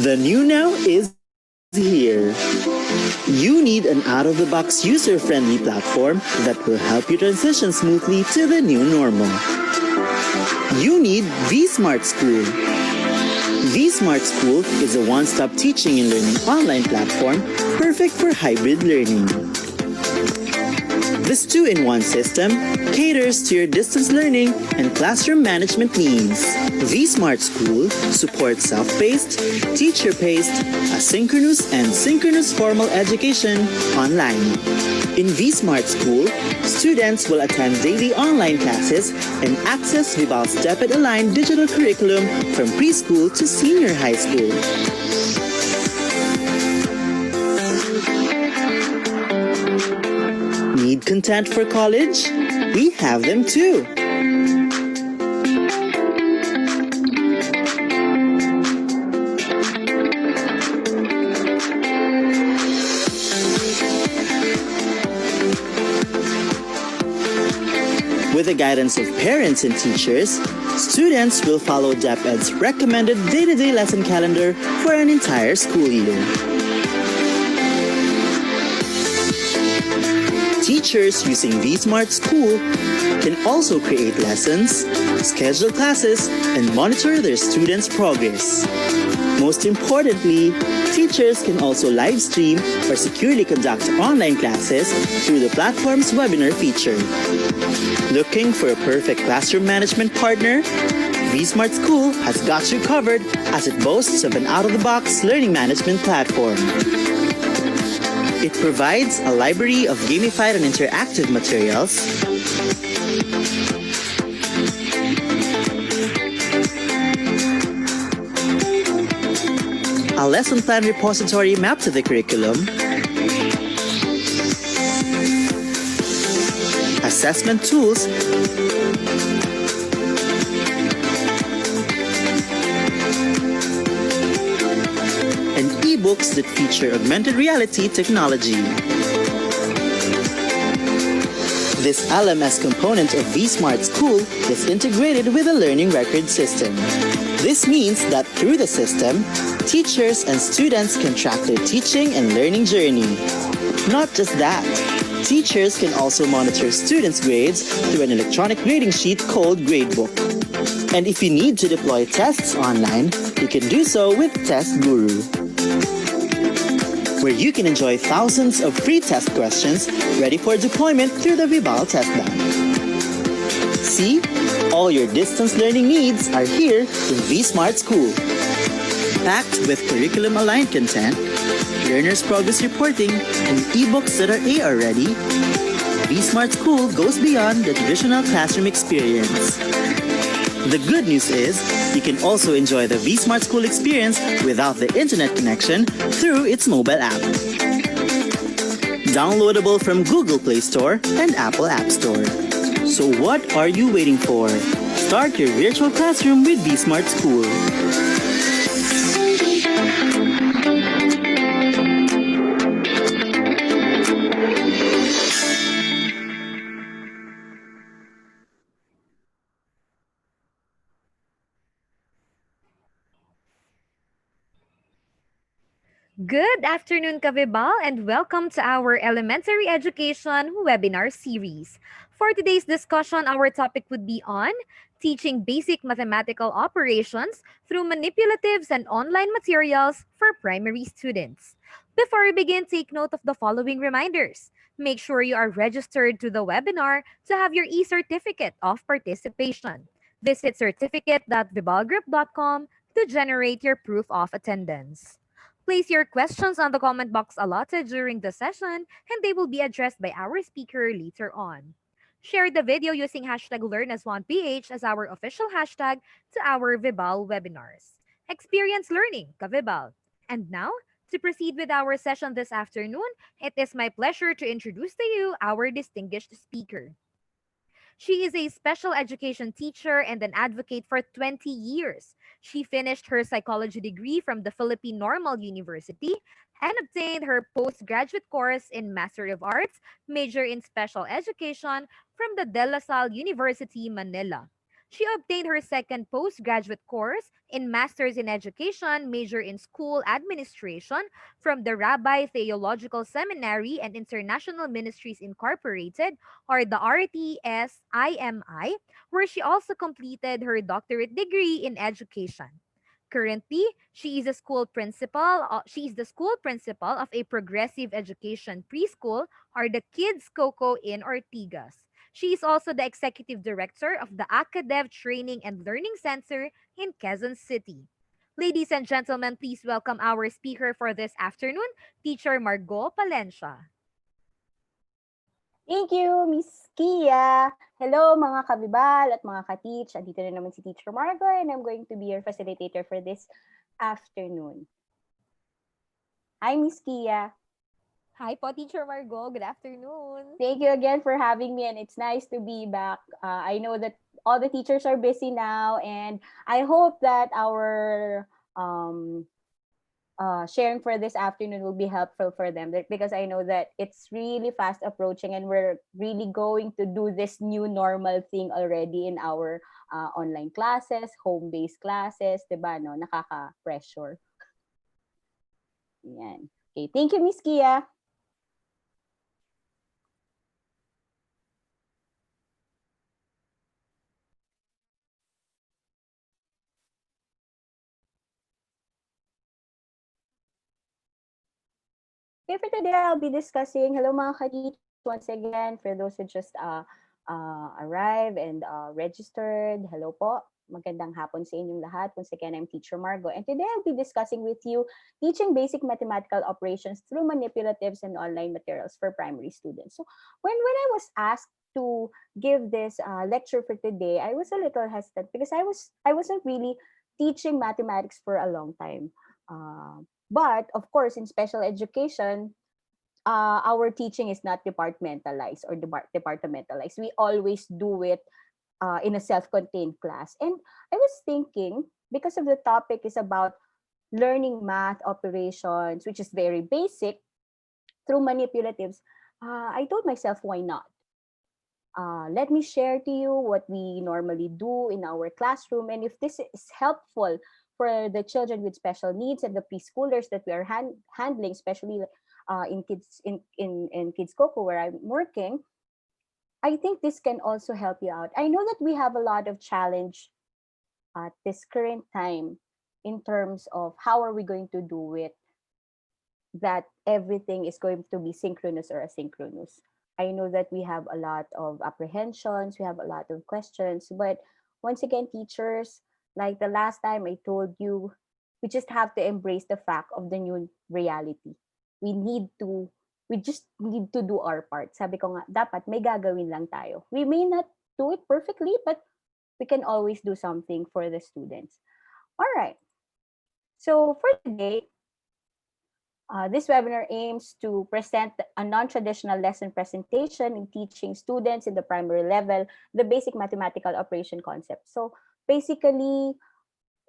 The new now is here. You need an out-of-the-box user-friendly platform that will help you transition smoothly to the new normal. You need vSmart School. vSmart School is a one-stop teaching and learning online platform perfect for hybrid learning. This two-in-one system caters to your distance learning and classroom management needs. vSmart School supports self-paced, teacher-paced, asynchronous and synchronous formal education online. In vSmart School, students will attend daily online classes and access Vibal's DepEd-aligned digital curriculum from preschool to senior high school. Need content for college? We have them too. With the guidance of parents and teachers, students will follow DepEd's recommended day-to-day lesson calendar for an entire school year. Teachers using vSmart School can also create lessons, schedule classes, and monitor their students' progress. Most importantly, teachers can also live stream or securely conduct online classes through the platform's webinar feature. Looking for a perfect classroom management partner? vSmart School has got you covered as it boasts of an out-of-the-box learning management platform. It provides a library of gamified and interactive materials, a lesson plan repository mapped to the curriculum, assessment tools, ebooks that feature augmented reality technology. This LMS component of vSmart School is integrated with a learning record system. This means that through the system, teachers and students can track their teaching and learning journey. Not just that, teachers can also monitor students' grades through an electronic grading sheet called Gradebook. And if you need to deploy tests online, you can do so with Test Guru, where you can enjoy thousands of free test questions ready for deployment through the Vibal Test Bank. See? All your distance learning needs are here in vSmart School. Packed with curriculum-aligned content, learners' progress reporting, and ebooks that are AR ready, vSmart School goes beyond the traditional classroom experience. The good news is, you can also enjoy the vSmart School experience without the internet connection through its mobile app. Downloadable from Google Play Store and Apple App Store. So what are you waiting for? Start your virtual classroom with vSmart School. Good afternoon, Kavibal, and welcome to our elementary education webinar series. For today's discussion, our topic would be on teaching basic mathematical operations through manipulatives and online materials for primary students. Before we begin, take note of the following reminders. Make sure you are registered to the webinar to have your e-certificate of participation. Visit certificate.vibalgroup.com to generate your proof of attendance. Place your questions on the comment box allotted during the session, and they will be addressed by our speaker later on. Share the video using hashtag LearnAs1PH as our official hashtag to our Vibal webinars. Experience learning, Kavibal. And now, to proceed with our session this afternoon, it is my pleasure to introduce to you our distinguished speaker. She is a special education teacher and an advocate for 20 years. She finished her psychology degree from the Philippine Normal University and obtained her postgraduate course in Master of Arts, major in special education from the De La Salle University, Manila. She obtained her second postgraduate course in Masters in Education, major in School Administration from the Rabbi Theological Seminary and International Ministries Incorporated, or the RTSIMI, where she also completed her doctorate degree in education. Currently, she is the school principal of a progressive education preschool, or the Kids Coco in Ortigas. She is also the executive director of the Acadev Training and Learning Center in Quezon City. Ladies and gentlemen, please welcome our speaker for this afternoon, Teacher Margot Palencia. Thank you, Miss Kia. Hello, mga kabibal at mga ka-teach. Andito na naman si Teacher Margo and I'm going to be your facilitator for this afternoon. Hi, Miss Kia. Hi po, Teacher Margot. Good afternoon. Thank you again for having me and it's nice to be back. I know that all the teachers are busy now and I hope that our sharing for this afternoon will be helpful for them because I know that it's really fast approaching and we're really going to do this new normal thing already in our online classes, home-based classes, diba, no? Nakaka-pressure. Yan. Okay, thank you, Miss Kia. Okay, for today, I'll be discussing, hello mga ka-teach, once again, for those who just arrived and registered, hello po. Magandang hapon sa inyong lahat. Once again, I'm Teacher Margo. And today, I'll be discussing with you teaching basic mathematical operations through manipulatives and online materials for primary students. So when I was asked to give this lecture for today, I was a little hesitant because I wasn't really teaching mathematics for a long time. But of course, in special education, our teaching is not departmentalized or departmentalized. We always do it in a self-contained class. And I was thinking, because of the topic is about learning math operations, which is very basic, through manipulatives, I told myself, why not? Let me share to you what we normally do in our classroom. And if this is helpful for the children with special needs and the preschoolers that we are handling, especially in Kids Coco, where I'm working, I think this can also help you out. I know that we have a lot of challenge at this current time in terms of how are we going to do it, that everything is going to be synchronous or asynchronous. I know that we have a lot of apprehensions, we have a lot of questions, but once again, teachers, like the last time I told you, we just have to embrace the fact of the new reality. We need to, we just need to do our part. Sabi ko nga, dapat may gagawin lang tayo. We may not do it perfectly, but we can always do something for the students. All right. So for today, this webinar aims to present a non-traditional lesson presentation in teaching students in the primary level the basic mathematical operation concept. So basically,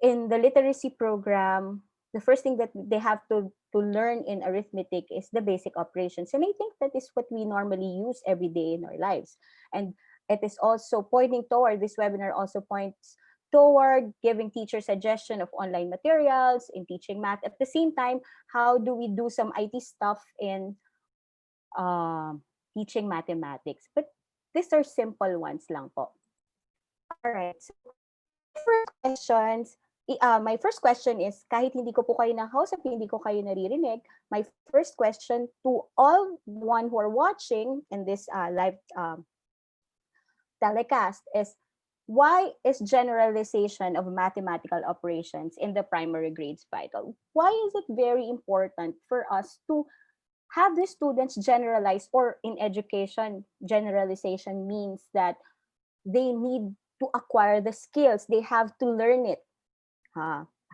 in the literacy program, the first thing that they have to learn in arithmetic is the basic operations. And I think that is what we normally use every day in our lives. And it is also pointing toward, this webinar also points toward giving teachers suggestion of online materials in teaching math. At the same time, how do we do some IT stuff in teaching mathematics? But these are simple ones lang po. All right. So my first question is, kahit hindi ko po kayo nakausap, hindi ko kayo naririnig, my first question to all one who are watching in this live telecast is, why is generalization of mathematical operations in the primary grades vital? Why is it very important for us to have the students generalize, or in education, generalization means that they need to acquire the skills. They have to learn it.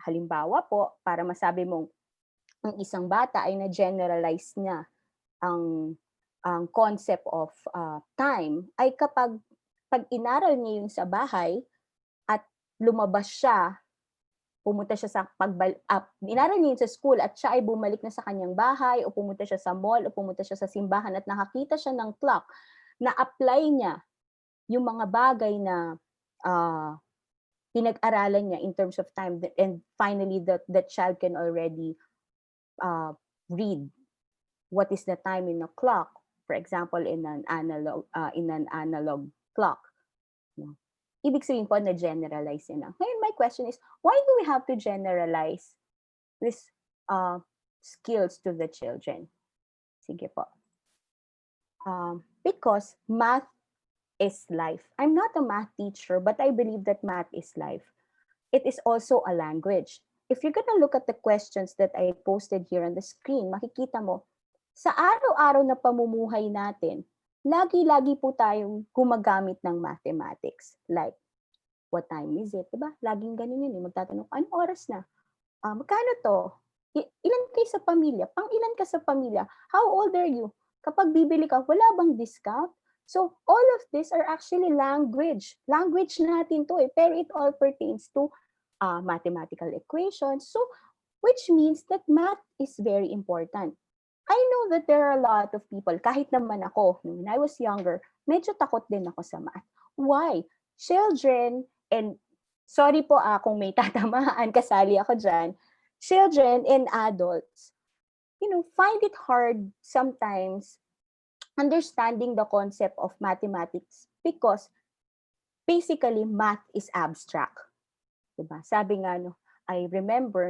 Halimbawa po, para masabi mong ang isang bata ay na-generalize niya ang concept of time, ay kapag inaral niya yung sa bahay at lumabas siya, pumunta siya sa inaral niya yung sa school at siya ay bumalik na sa kanyang bahay, o pumunta siya sa mall, o pumunta siya sa simbahan at nakakita siya ng clock, na-apply niya yung mga bagay na pinag-aralan niya in terms of time, and finally the child can already read what is the time in a clock, for example in an analog clock. Ibig sabihin po na generalize na. Ngayon my question is, why do we have to generalize this skills to the children? Sige po. Because math is life. I'm not a math teacher, but I believe that math is life. It is also a language. If you're gonna look at the questions that I posted here on the screen, makikita mo, sa araw-araw na pamumuhay natin, lagi-lagi po tayong gumagamit ng mathematics. Like, what time is it? Diba? Laging ganun yun. Magtatanong, anong oras na? Magkano to? Ilan kayo sa pamilya? Pang ilan ka sa pamilya? How old are you? Kapag bibili ka, wala bang discount? So all of these are actually language. Language natin to pero it all pertains to mathematical equations. So which means that math is very important. I know that there are a lot of people, kahit naman ako, when I was younger, medyo takot din ako sa math. Why? Children, and sorry po kung may tatamaan, kasali ako dyan, children and adults, find it hard sometimes understanding the concept of mathematics because basically math is abstract. Diba? Sabi nga, I remember,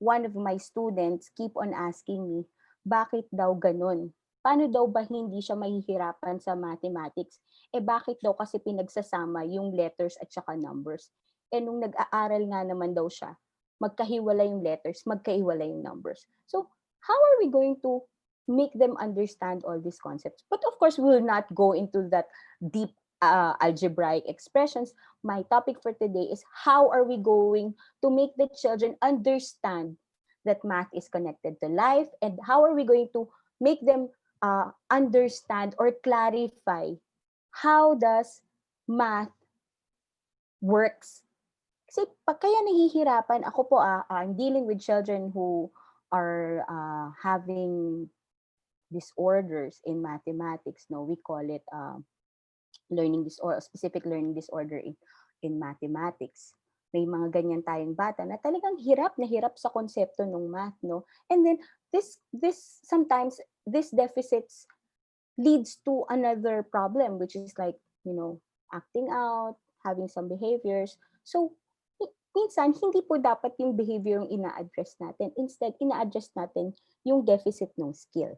one of my students keep on asking me, bakit daw ganun? Paano daw ba hindi siya mahihirapan sa mathematics? Bakit daw kasi pinagsasama yung letters at saka numbers? Nung nag-aaral nga naman daw siya, magkahiwala yung letters, magkahiwala yung numbers. So, how are we going to make them understand all these concepts? But of course, we will not go into that deep algebraic expressions. My topic for today is, how are we going to make the children understand that math is connected to life, and how are we going to make them understand or clarify how does math works Kasi kaya nahihirapan, ako po, I'm dealing with children who are having disorders in mathematics. No, we call it learning disorder, specific learning disorder in mathematics. May mga ganyan tayong bata na talagang hirap na hirap sa konsepto ng math, no? And then this sometimes this deficits leads to another problem, which is like, acting out, having some behaviors. So minsan hindi po dapat yung behavior yung ina-address natin. Instead, ina-address natin yung deficit ng skill.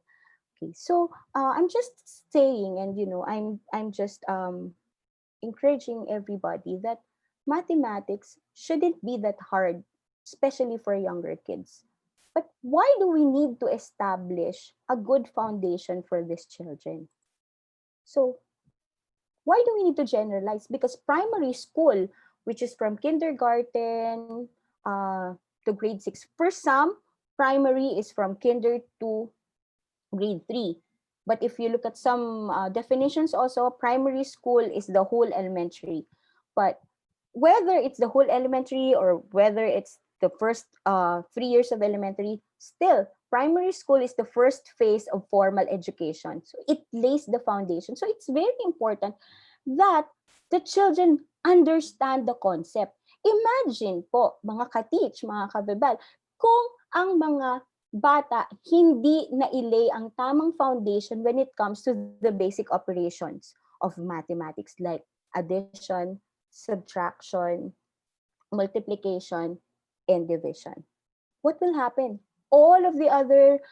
Okay, so I'm just saying, and I'm just encouraging everybody that mathematics shouldn't be that hard, especially for younger kids. But why do we need to establish a good foundation for these children? So why do we need to generalize? Because primary school, which is from kindergarten to grade 6, for some, primary is from kinder to grade 3. But if you look at some definitions also, primary school is the whole elementary. But whether it's the whole elementary or whether it's the first 3 years of elementary, still, primary school is the first phase of formal education. So it lays the foundation. So it's very important that the children understand the concept. Imagine po, mga ka-teach, mga kabebal, kung ang mga bata hindi na-ilay ang tamang foundation when it comes to the basic operations of mathematics like addition, subtraction, multiplication, and division. What will happen? All of the other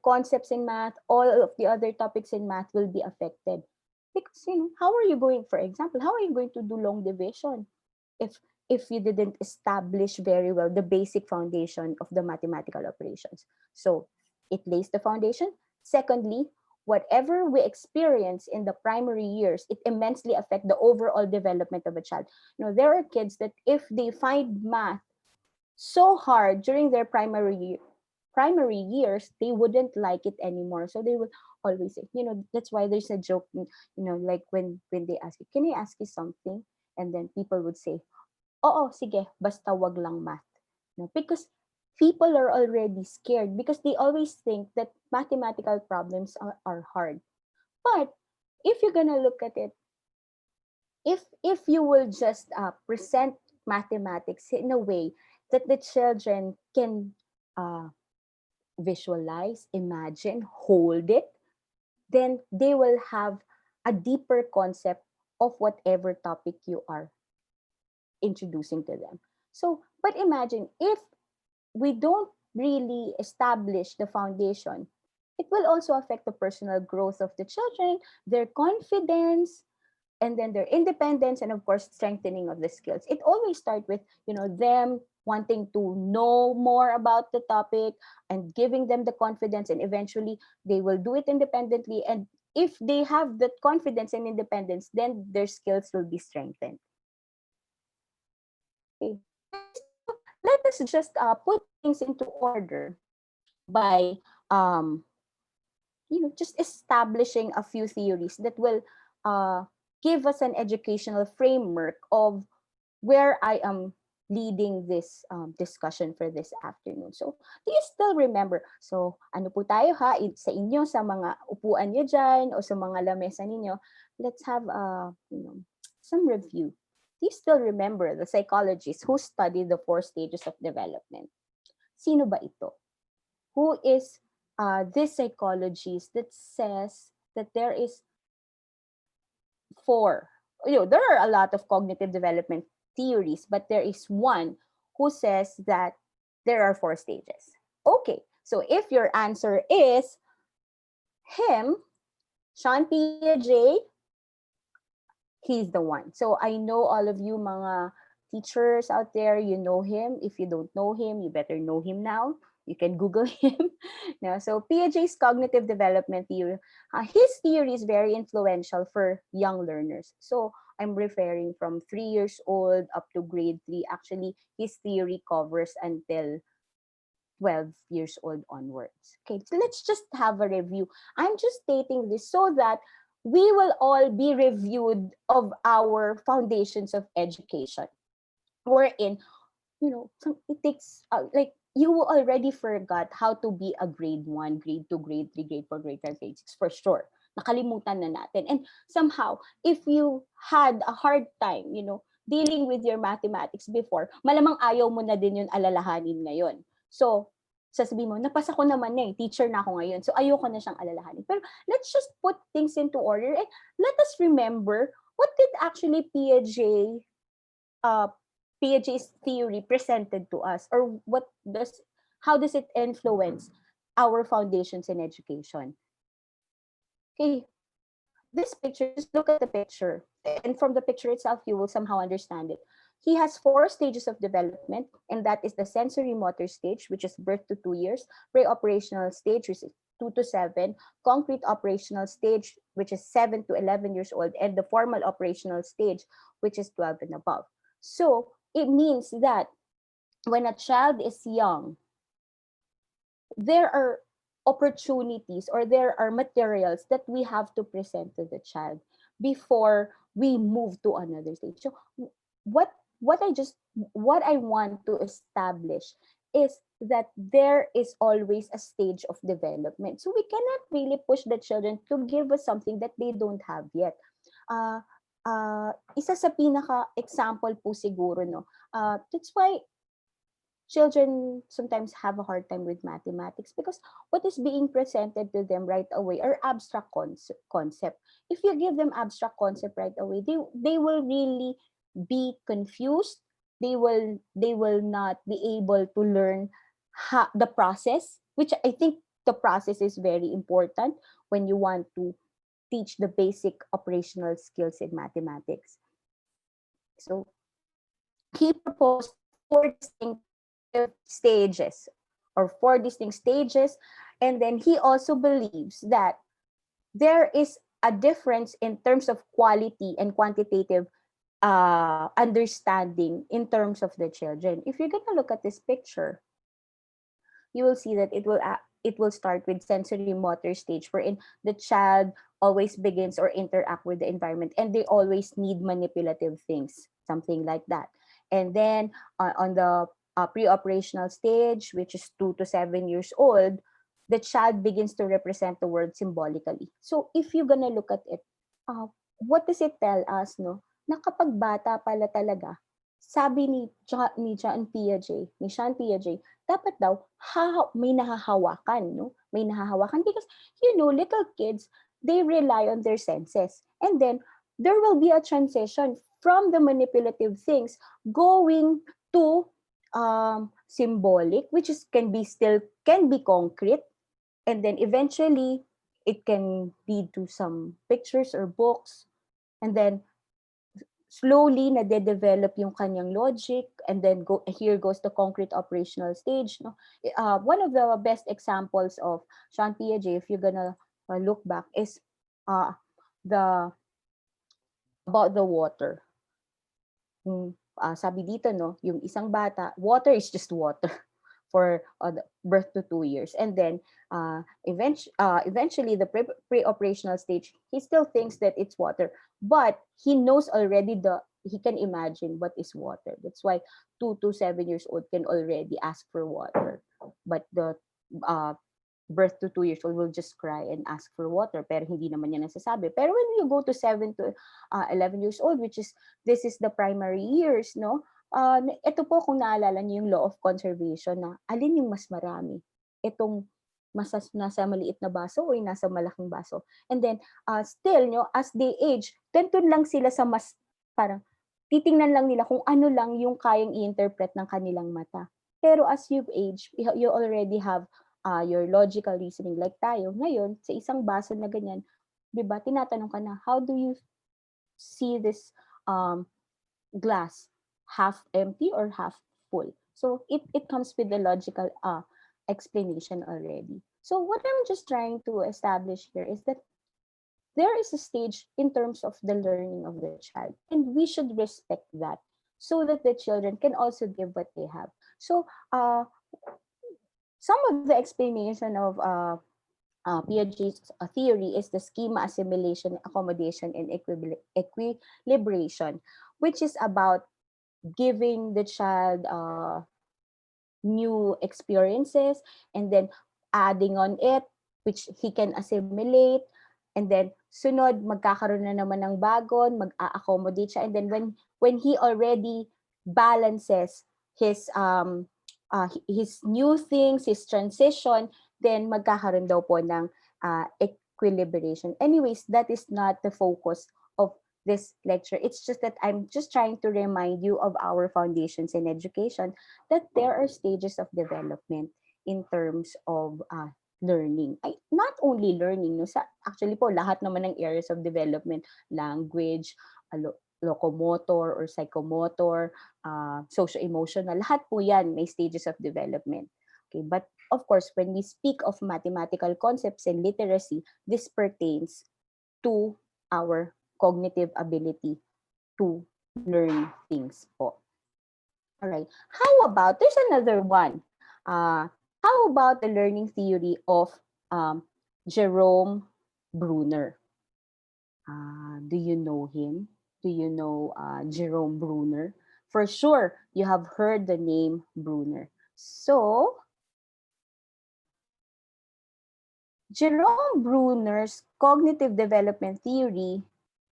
concepts in math, all of the other topics in math will be affected. Because how are you going, for example, how are you going to do long division if you didn't establish very well the basic foundation of the mathematical operations? So it lays the foundation. Secondly, whatever we experience in the primary years, it immensely affects the overall development of a child. There are kids that if they find math so hard during their primary years, they wouldn't like it anymore. So they would always say, that's why there's a joke, like when they ask you, can I ask you something? And then people would say, oo, sige, basta wag lang math. Because people are already scared because they always think that mathematical problems are hard. But if you're gonna look at it, if you will just present mathematics in a way that the children can visualize, imagine, hold it, then they will have a deeper concept of whatever topic you are introducing to them. So, but imagine if we don't really establish the foundation, it will also affect the personal growth of the children, their confidence, and then their independence, and of course strengthening of the skills. It always starts with them wanting to know more about the topic and giving them the confidence, and eventually they will do it independently. And if they have that confidence and independence, then their skills will be strengthened. Okay, so let us just put things into order by just establishing a few theories that will give us an educational framework of where I am leading this discussion for this afternoon. So, do you still remember? So, ano po tayo ha, sa inyo, sa mga upuan nyo dyan, o sa mga lamesa ninyo, let's have some review. Do you still remember the psychologists who studied the 4 stages of development? Sino ba ito? Who is this psychologist that says that there is 4? There are a lot of cognitive development theories, but there is one who says that there are 4 stages. Okay, so if your answer is him, Sean Piaget, he's the one. So I know all of you mga teachers out there, you know him. If you don't know him, you better know him now. You can Google him. So Piaget's cognitive development theory, his theory is very influential for young learners. So I'm referring from 3 years old up to grade 3. Actually, his theory covers until 12 years old onwards. Okay, so let's just have a review. I'm just stating this so that we will all be reviewed of our foundations of education. wherein, it takes, like, you already forgot how to be a grade 1, grade 2, grade 3, grade 4, grade 5, grade 6, for sure. Nakalimutan na natin. And somehow, if you had a hard time, dealing with your mathematics before, malamang ayaw mo na din yun alalahanin ngayon. So, sasabihin mo, napasa ko naman na teacher na ako ngayon. So, ayoko na siyang alalahanin. Pero let's just put things into order and let us remember what did actually Piaget's theory presented to us, or how does it influence our foundations in education? Okay, this picture, just look at the picture, and from the picture itself, you will somehow understand it. He has 4 stages of development, and that is the sensory motor stage, which is birth to 2 years, pre-operational stage, which is 2 to 7, concrete operational stage, which is 7 to 11 years old, and the formal operational stage, which is 12 and above. So it means that when a child is young, there are opportunities, or there are materials that we have to present to the child before we move to another stage. So what what I just what I want to establish is that there is always a stage of development. So we cannot really push the children to give us something that they don't have yet. Uh, Isa sa pinaka example po siguro, no. That's why children sometimes have a hard time with mathematics, because what is being presented to them right away are abstract concept. If you give them abstract concept right away, they will really be confused. They will not be able to learn the process, which I think the process is very important when you want to teach the basic operational skills in mathematics. So he proposed 4 distinct stages, or 4 distinct stages, and then he also believes that there is a difference in terms of quality and quantitative understanding in terms of the children. If you're going to look at this picture, you will see that it will start with sensory motor stage, wherein the child always begins or interact with the environment, and they always need manipulative things, something like that. And then on the pre-operational stage, which is 2 to 7 years old, the child begins to represent the world symbolically. So if you're gonna look at it, what does it tell us, no? Na kapag bata pala talaga, sabi ni Jean Piaget, dapat daw may nahahawakan, no? May nahahawakan, because little kids, they rely on their senses. And then there will be a transition from the manipulative things going to symbolic, which can be concrete, and then eventually it can lead to some pictures or books, and then slowly nade-develop yung kanyang logic, and then here goes the concrete operational stage, no. One of the best examples of Jean Piaget, if you're gonna look back, is the about the water. Sabi dito, no, yung isang bata, water is just water for the birth to 2 years, and then eventually the pre-operational stage, he still thinks that it's water, but he knows already he can imagine what is water. That's why 2 to 7 years old can already ask for water, but the birth to 2 years old will just cry and ask for water, pero hindi naman niya nasasabi. Pero when you go to 7 to 11 years old, this is the primary years, no? Ito po, kung naalala niyo yung law of conservation, na alin yung mas marami, itong nasa maliit na baso o yung nasa malaking baso. And then still, no, as they age, tentun lang sila sa mas, parang titingnan lang nila kung ano lang yung kayang i-interpret ng kanilang mata. Pero as you age, you already have your logical reasoning. Like tayo ngayon, sa isang baso na ganyan, di ba, tinatanong ka na, how do you see this glass? Half empty or half full? So it comes with the logical explanation already. So what I'm just trying to establish here is that there is a stage in terms of the learning of the child, and we should respect that, so that the children can also give what they have. So some of the explanation of Piaget's theory is the schema, assimilation, accommodation, and equilibration, which is about giving the child new experiences, and then adding on it, which he can assimilate, and then sunod, magkakaroon na naman ng bagon, mag-a-accommodate siya, and then when he already balances his new things, his transition, then magkakaroon daw po ng equilibration. Anyways, that is not the focus of this lecture. It's just that I'm just trying to remind you of our foundations in education, that there are stages of development in terms of learning. Ay, not only learning, no? Actually po, lahat naman ng areas of development, language, locomotor or psychomotor, socio-emotional, lahat po yan may stages of development. Okay, but of course, when we speak of mathematical concepts and literacy, this pertains to our cognitive ability to learn things po. All right. How about, there's another one. How about the learning theory of Jerome Bruner? Do you know him? Do you know Jerome Bruner? For sure, you have heard the name Bruner. So, Jerome Bruner's cognitive development theory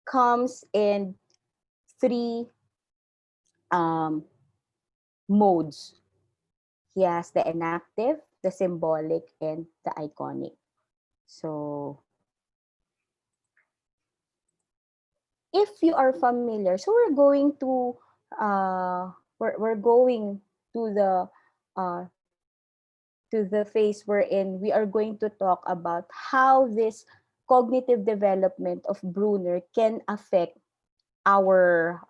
comes in three modes. He has the enactive, the symbolic, and the iconic. So, if you are familiar, so we're going to the phase wherein we are going to talk about how this cognitive development of Bruner can affect our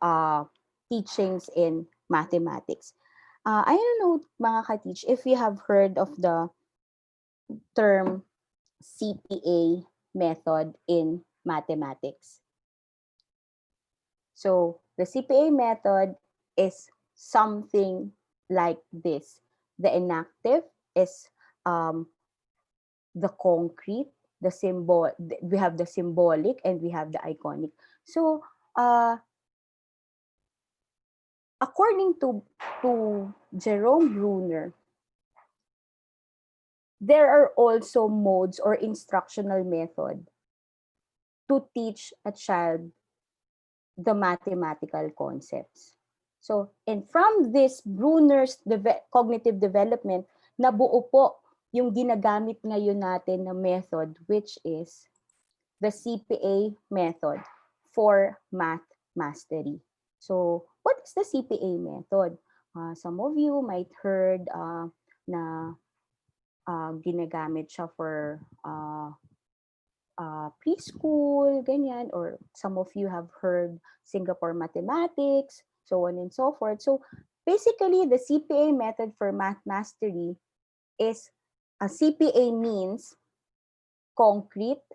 teachings in mathematics. I don't know, mga ka-teach, if you have heard of the term CPA method in mathematics. So the CPA method is something like this. The enactive is the concrete, the symbol. We have the symbolic and we have the iconic. So according to Jerome Bruner, there are also modes or instructional method to teach a child the mathematical concepts. So, and from this Bruner's cognitive development, nabuo po yung ginagamit ngayon natin na method, which is the CPA method for math mastery. So, what is the CPA method? Some of you might heard na ginagamit siya for preschool, ganyan, or some of you have heard Singapore mathematics, so on and so forth. So basically, the CPA method for math mastery is, CPA means concrete,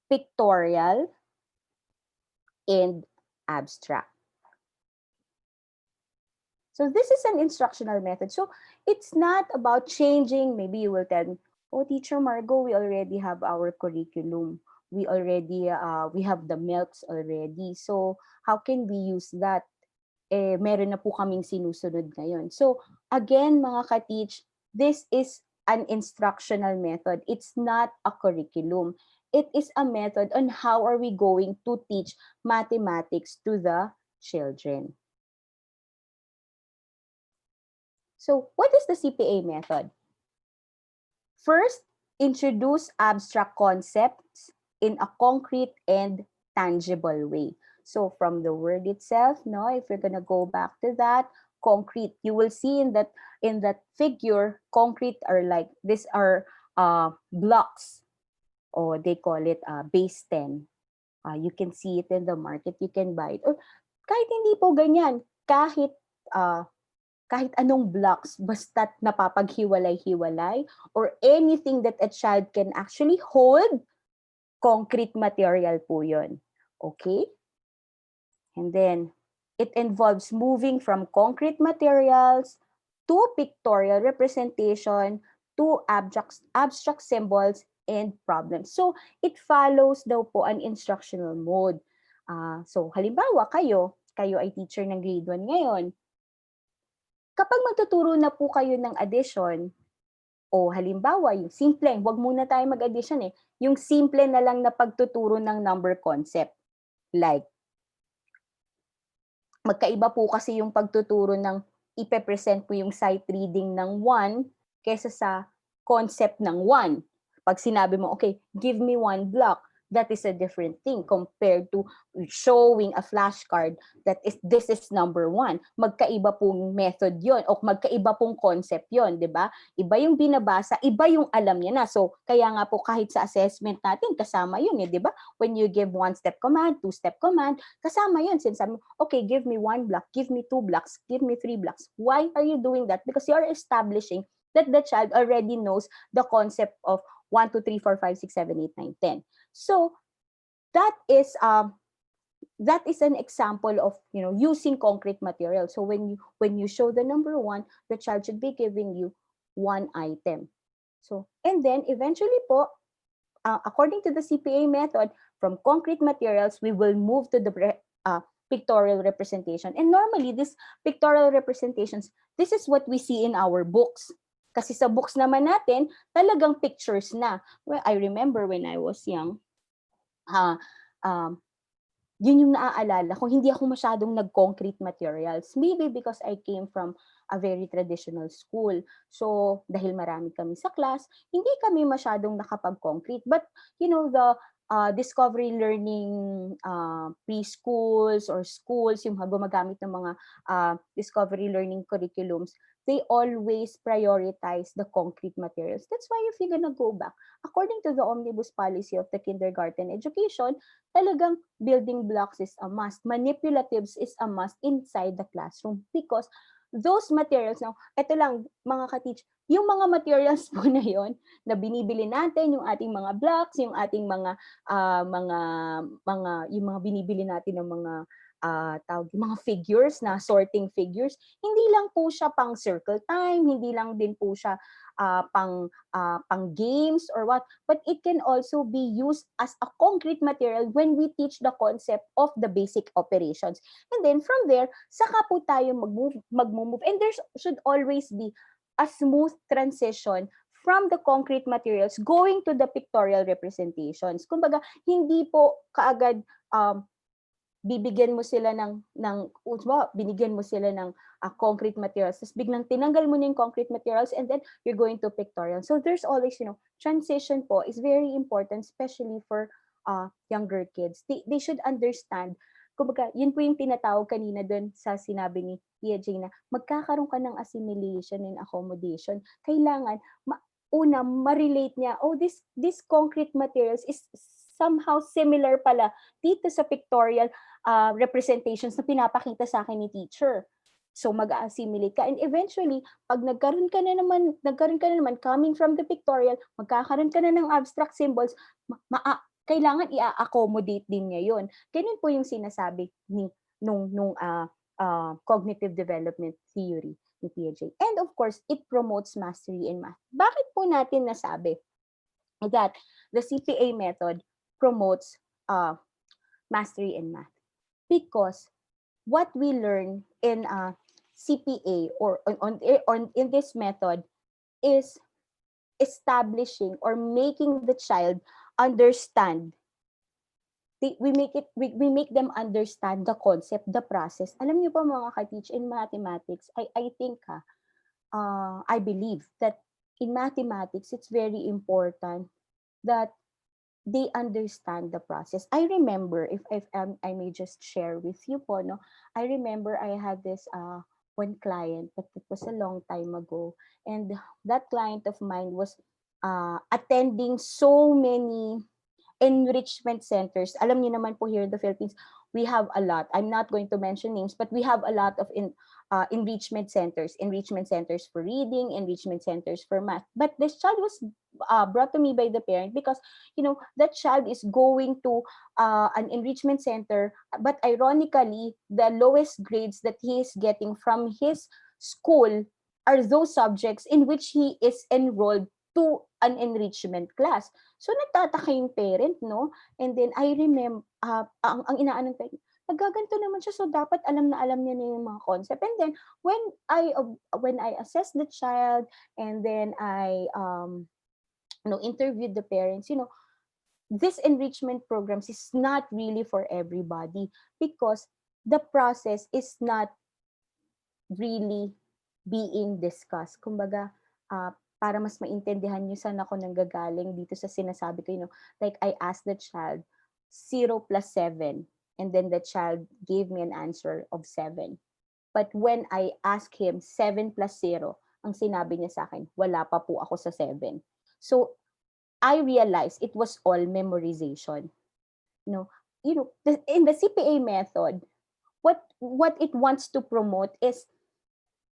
pictorial, and abstract. So this is an instructional method. So it's not about changing. Maybe you will tell me, oh, Teacher Margo, we already have our curriculum. We already, we have the MELCs already. So how can we use that? Meron na po kaming sinusunod ngayon. So again, mga ka-teach, this is an instructional method. It's not a curriculum. It is a method on how are we going to teach mathematics to the children. So what is the CPA method? First, introduce abstract concepts in a concrete and tangible way. So from the word itself, no, if you're gonna go back to that, concrete, you will see in that figure, concrete are like, these are blocks, or they call it base 10. You can see it in the market, you can buy it. Or kahit hindi po ganyan, kahit anong blocks, basta't napapaghiwalay-hiwalay, or anything that a child can actually hold, concrete material po yun. Okay? And then, it involves moving from concrete materials to pictorial representation to abstract symbols and problems. So, it follows daw po an instructional mode. So, halimbawa kayo kayo ay teacher ng grade 1 ngayon, kapag magtuturo na po kayo ng addition, o halimbawa, yung simple, wag muna tayo mag-addition yung simple na lang na pagtuturo ng number concept. Like, magkaiba po kasi yung pagtuturo ng ipe-present po yung sight reading ng 1 kaysa sa concept ng 1. Pag sinabi mo, okay, give me 1 block, that is a different thing compared to showing a flashcard that this is number 1. Magkaiba pong method yon o magkaiba pong concept yon, di ba? Iba yung binabasa, iba yung alam niya na. So, kaya nga po kahit sa assessment natin, kasama yun di ba? When you give 1-step command, 2-step command, kasama yun. Sinasabi mo, okay, give me 1 block, give me 2 blocks, give me 3 blocks. Why are you doing that? Because you are establishing that the child already knows the concept of 1, 2, 3, 4, 5, 6, 7, 8, 9, 10. So that is an example of using concrete material. So when you show the number 1, the child should be giving you 1 item. So and then eventually po, according to the CPA method, from concrete materials we will move to the pictorial representation. And normally these pictorial representations, this is what we see in our books. Kasi sa books naman natin, talagang pictures na. Well, I remember when I was young, yun yung naaalala ko, hindi ako masyadong nag-concrete materials. Maybe because I came from a very traditional school. So, dahil marami kami sa class, hindi kami masyadong nakapag-concrete. But, the discovery learning preschools or schools, yung gumagamit ng mga discovery learning curriculums, they always prioritize the concrete materials. That's why if you're gonna go back, according to the omnibus policy of the kindergarten education, talagang building blocks is a must. Manipulatives is a must inside the classroom because those materials, now, ito lang mga ka-teach, yung mga materials po na yon na binibili natin, yung ating mga blocks, yung ating mga yung mga binibili natin ng mga mga figures na sorting figures, hindi lang po siya pang circle time, hindi lang din po siya pang games or what, but it can also be used as a concrete material when we teach the concept of the basic operations. And then from there, saka po tayo mag-move. And there should always be a smooth transition from the concrete materials going to the pictorial representations. Kumbaga, hindi po kaagad bibigyan mo sila binigyan mo sila ng concrete materials, tapos biglang tinanggal mo na yung concrete materials and then you're going to pictorial. So there's always, transition po is very important, especially for younger kids. They should understand. Kumbaga, yun po yung tinatawag kanina doon sa sinabi ni Tia Jane na magkakaroon ka ng assimilation and accommodation. Kailangan, ma-relate niya, this concrete materials is somehow similar pala dito sa pictorial representations na pinapakita sa akin ni teacher. So mag-assimilate ka. And eventually, pag nagkaroon ka na naman coming from the pictorial, magkakaroon ka na ng abstract symbols, kailangan i-accommodate din niya yun. Ganun po yung sinasabi nung cognitive development theory ni Piaget. And of course, it promotes mastery in math. Bakit po natin nasabi that the CPA method promotes mastery in math? Because what we learn in CPA or in this method is establishing or making the child understand. We make them understand the concept, the process. Alam niyo po mga ka-teach, in mathematics, I think I believe that in mathematics it's very important that they understand the process. I remember, if I may just share with you po, no, I remember I had this one client, but it was a long time ago, and that client of mine was attending so many enrichment centers. Alam niyo naman po, here in the Philippines, we have a lot. I'm not going to mention names, but we have a lot of enrichment centers for reading, enrichment centers for math. But this child was brought to me by the parent because, that child is going to an enrichment center, but ironically, the lowest grades that he is getting from his school are those subjects in which he is enrolled to an enrichment class. So nagtataka yung parent, no? And then I remember, ang inaanon pa, nagaganto naman siya, so dapat alam na alam niya na yung mga concept. And then when I assess the child, and then I interviewed the parents, this enrichment programs is not really for everybody, because the process is not really being discussed. Kumbaga, para mas maintindihan niyo saan ako nanggagaling dito sa sinasabi ko, like I asked the child 0 plus 7, and then the child gave me an answer of 7. But when I asked him 7 plus 0, ang sinabi niya sa akin, wala pa po ako sa 7. So I realized it was all memorization. In the CPA method, what it wants to promote is,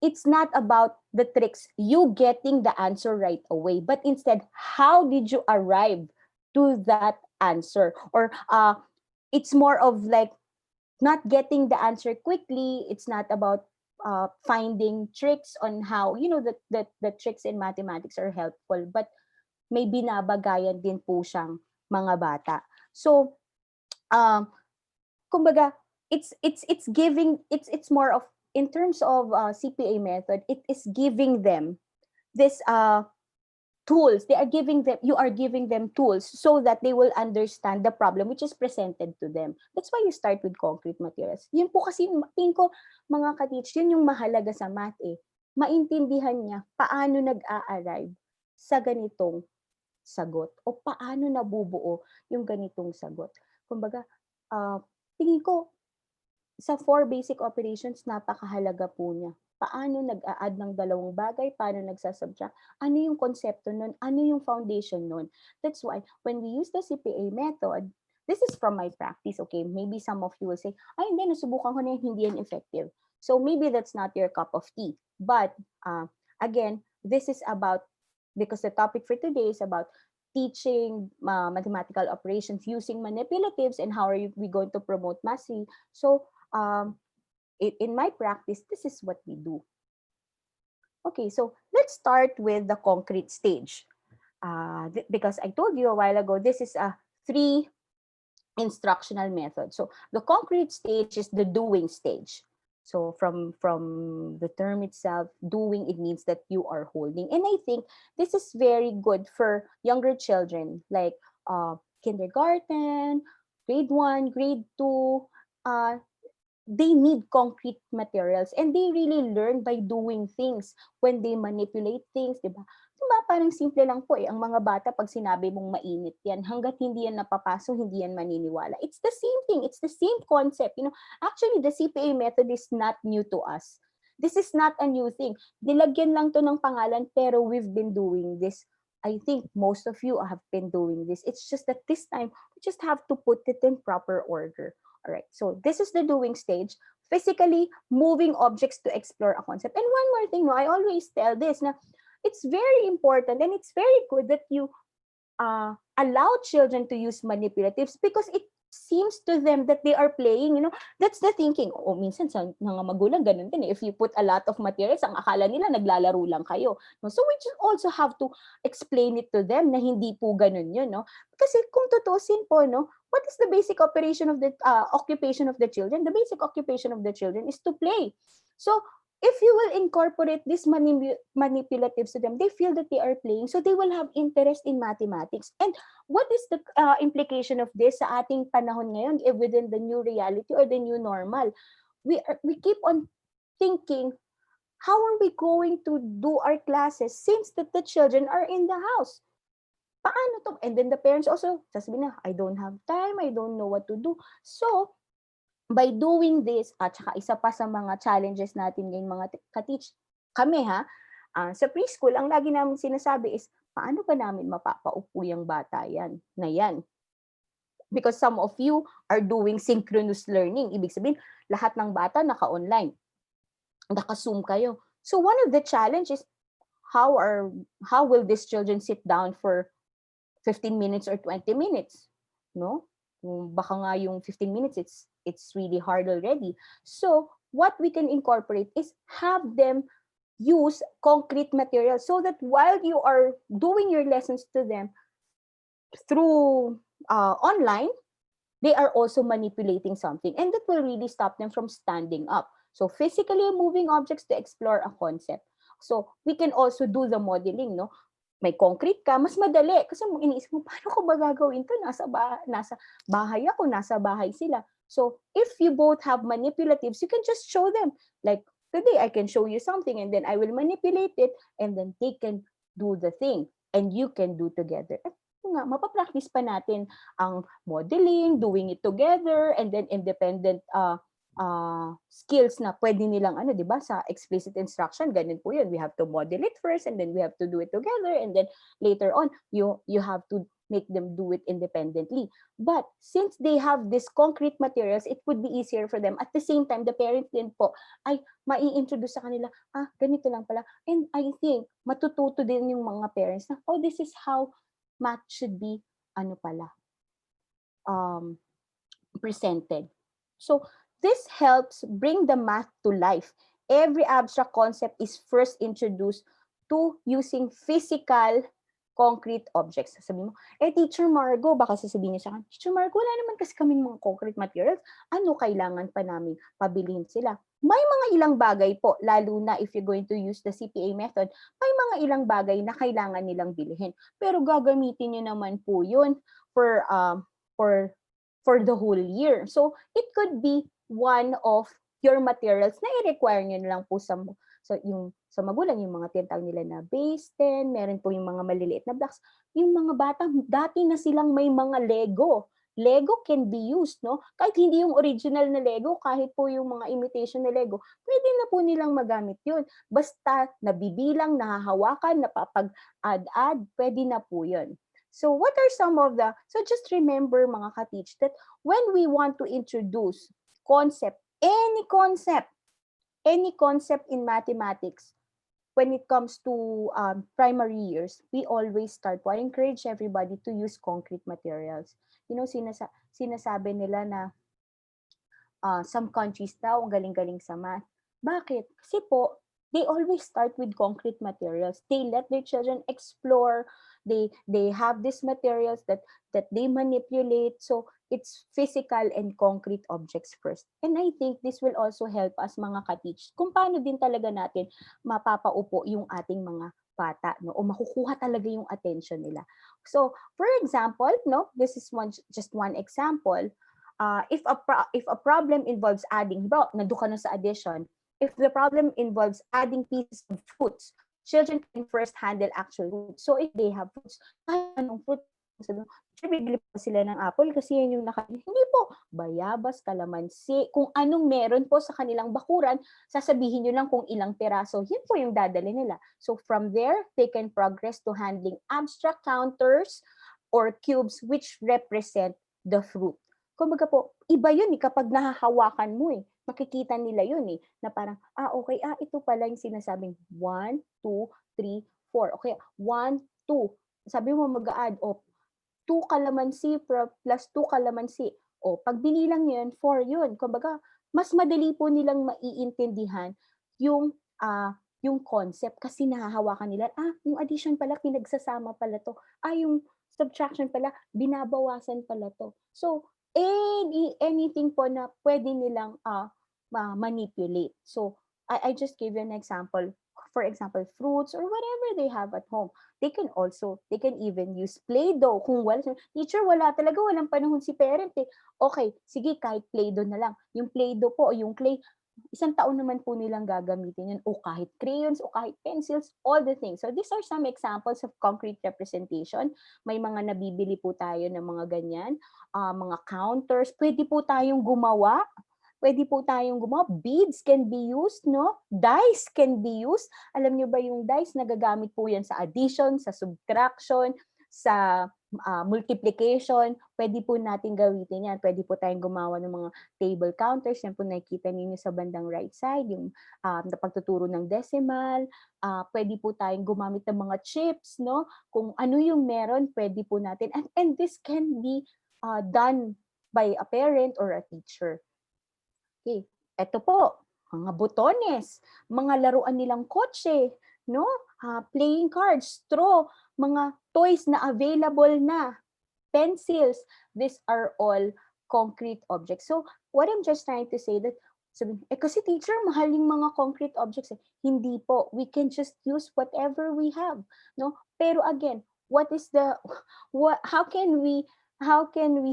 it's not about the tricks, you getting the answer right away, but instead, how did you arrive to that answer? Or it's more of like not getting the answer quickly. It's not about finding tricks on how, the tricks in mathematics are helpful, but may binabagayan din po siyang mga bata. So, kumbaga, it's giving, it's more of, in terms of CPA method, it is giving them this tools. You are giving them tools so that they will understand the problem which is presented to them. That's why you start with concrete materials. Yun po kasi, tingin ko, mga ka-teach, yun yung mahalaga sa math eh. Maintindihan niya paano nag-a-arrive sa ganitong sagot, o paano nabubuo yung ganitong sagot. Kumbaga, tingin ko, sa 4 basic operations, napakahalaga po niya. Paano nag-a-add ng dalawang bagay, paano nagsasubtract, ano yung konsepto nun, ano yung foundation nun. That's why, when we use the CPA method, this is from my practice, okay? Maybe some of you will say, ay hindi, nasubukan ko na hindi yan effective. So maybe that's not your cup of tea. But, again, this is about, because the topic for today is about teaching mathematical operations using manipulatives, and how are we going to promote mastery. So, in my practice, this is what we do. Okay, so let's start with the concrete stage. Because I told you a while ago, this is a 3 instructional method. So the concrete stage is the doing stage. So from the term itself, doing, it means that you are holding. And I think this is very good for younger children, like kindergarten, grade 1, grade 2. They need concrete materials, and they really learn by doing things. When they manipulate things, diba? Diba, parang simple lang po eh. Ang mga bata, pag sinabi mong mainit yan, hanggat hindi yan napapasok, hindi yan maniniwala. It's the same thing. It's the same concept. Actually, the CPA method is not new to us. This is not a new thing. Nilagyan lang to ng pangalan, pero we've been doing this. I think most of you have been doing this. It's just that this time, we just have to put it in proper order. All right, so this is the doing stage. Physically moving objects to explore a concept. And one more thing, I always tell this, na it's very important and it's very good that you allow children to use manipulatives, because it seems to them that they are playing, that's the thinking. Minsan sa mga magulang ganun din eh. If you put a lot of materials, ang akala nila naglalaro lang kayo. So we just also have to explain it to them na hindi po ganun yun, Kasi kung tutusin po, what is the basic operation of the occupation of the children? The basic occupation of the children is to play. So if you will incorporate these manipulatives to them, they feel that they are playing, so they will have interest in mathematics. And what is the implication of this sa ating panahon ngayon, within the new reality or the new normal? We keep on thinking, how are we going to do our classes since that the children are in the house? Paano to? And then the parents also sasabihin na, I don't have time, I don't know what to do. So, by doing this, at saka isa pa sa mga challenges natin ngayon mga ka-teach, kami sa preschool, ang lagi namin sinasabi is, paano ba namin mapapaupo yung bata yan? Because some of you are doing synchronous learning. Ibig sabihin, lahat ng bata naka-online. Naka-Zoom kayo. So one of the challenges, how will these children sit down for 15 minutes or 20 minutes? No? Baka nga yung 15 minutes, it's really hard already. So what we can incorporate is have them use concrete materials, so that while you are doing your lessons to them through online, they are also manipulating something, and that will really stop them from standing up. So physically moving objects to explore a concept. So we can also do the modeling, no? May concrete ka, mas madali. Kasi iniisip mo, paano ko ba gagawin to? Nasa bahay ako, nasa bahay sila. So if you both have manipulatives, you can just show them. Like, today, I can show you something and then I will manipulate it and then they can do the thing and you can do together. At nga, mapapractice pa natin ang modeling, doing it together, and then independent skills na pwede nilang di ba, sa explicit instruction, ganun po yun. We have to model it first and then we have to do it together and then later on, you have to make them do it independently. But since they have these concrete materials, it would be easier for them. At the same time, the parents din po ay mai-introduce sa kanila, ganito lang pala. And I think matututo din yung mga parents na, this is how math should be, presented. So, this helps bring the math to life. Every abstract concept is first introduced to using physical, concrete objects. Sasabihin mo, Teacher Margo, baka sasabihin niya sa akin, Teacher Margo, wala naman kasi kaming mga concrete materials. Ano kailangan pa namin pabilihin sila? May mga ilang bagay po, lalo na if you're going to use the CPA method, may mga ilang bagay na kailangan nilang bilhin. Pero gagamitin niyo naman po yun for the whole year. So, it could be one of your materials na i-require nyo na lang po sa magulang, yung mga tinatawag nila na base 10, meron po yung mga maliliit na blocks. Yung mga bata, dati na silang may mga Lego. Lego can be used, no? Kahit hindi yung original na Lego, kahit po yung mga imitation na Lego, pwede na po nilang magamit yun. Basta nabibilang, nahahawakan, napapag-add-add, pwede na po yun. So what are some of so just remember mga ka-teach that when we want to introduce any concept in mathematics, when it comes to primary years, we always start to encourage everybody to use concrete materials. You know, sinasabi nila na some countries daw ang galing-galing sa math. Bakit? Kasi po, they always start with concrete materials. They let their children explore. They have these materials that they manipulate. So it's physical and concrete objects first. And I think this will also help us mga ka-teach kung paano din talaga natin mapapaupo yung ating mga bata, no, o makukuha talaga yung attention nila. So for example, no, this is just one example. If a problem involves adding, nandun ka na sa addition, if the problem involves adding pieces of fruits, children can first handle actual fruits. So if they have fruits, kahit anong fruit, bibili pa sila ng apple kasi yan yung hindi po, bayabas, kalamansi, kung anong meron po sa kanilang bakuran, sasabihin nyo lang kung ilang piraso, yun po yung dadali nila. So from there, they can progress to handling abstract counters or cubes which represent the fruit. Kumbaga po, iba yun kapag nahahawakan mo makikita nila yun na parang, okay, ito pala yung sinasabing 1, 2, 3, 4. Okay, 1, 2. Sabi mo mag-add, 2 kalamansi plus 2 kalamansi. Pag binilang yun, 4 yun. Kumbaga, mas madali po nilang maiintindihan yung concept kasi nahahawakan nila, yung addition pala, pinagsasama pala to. Yung subtraction pala, binabawasan pala to. So, anything po na pwede nilang manipulate. So, I just gave you an example. For example, fruits or whatever they have at home. They can even use Play-Doh. Kung teacher, walang panahon si parent Okay, sige, kahit Play-Doh na lang. Yung Play-Doh po, yung clay, isang taon naman po nilang gagamitin yun. O kahit crayons, o kahit pencils, all the things. So these are some examples of concrete representation. May mga nabibili po tayo ng mga ganyan. Mga counters. Pwede po tayong gumawa. Beads can be used, no? Dice can be used. Alam niyo ba yung dice, nagagamit po yan sa addition, sa subtraction, sa multiplication. Pwede po natin gamitin yan. Pwede po tayong gumawa ng mga table counters. Yan po nakikita ninyo sa bandang right side, yung pagtuturo ng decimal. Pwede po tayong gumamit ng mga chips, no? Kung ano yung meron, pwede po natin. And this can be done by a parent or a teacher. Okay. Ito po, mga botones, mga laruan nilang kotse, no? Playing cards, straw, mga toys na available na, pencils. These are all concrete objects. So what I'm just trying to say that kasi teacher, mahal yung mga concrete objects. Hindi po. We can just use whatever we have. No? Pero again, how can we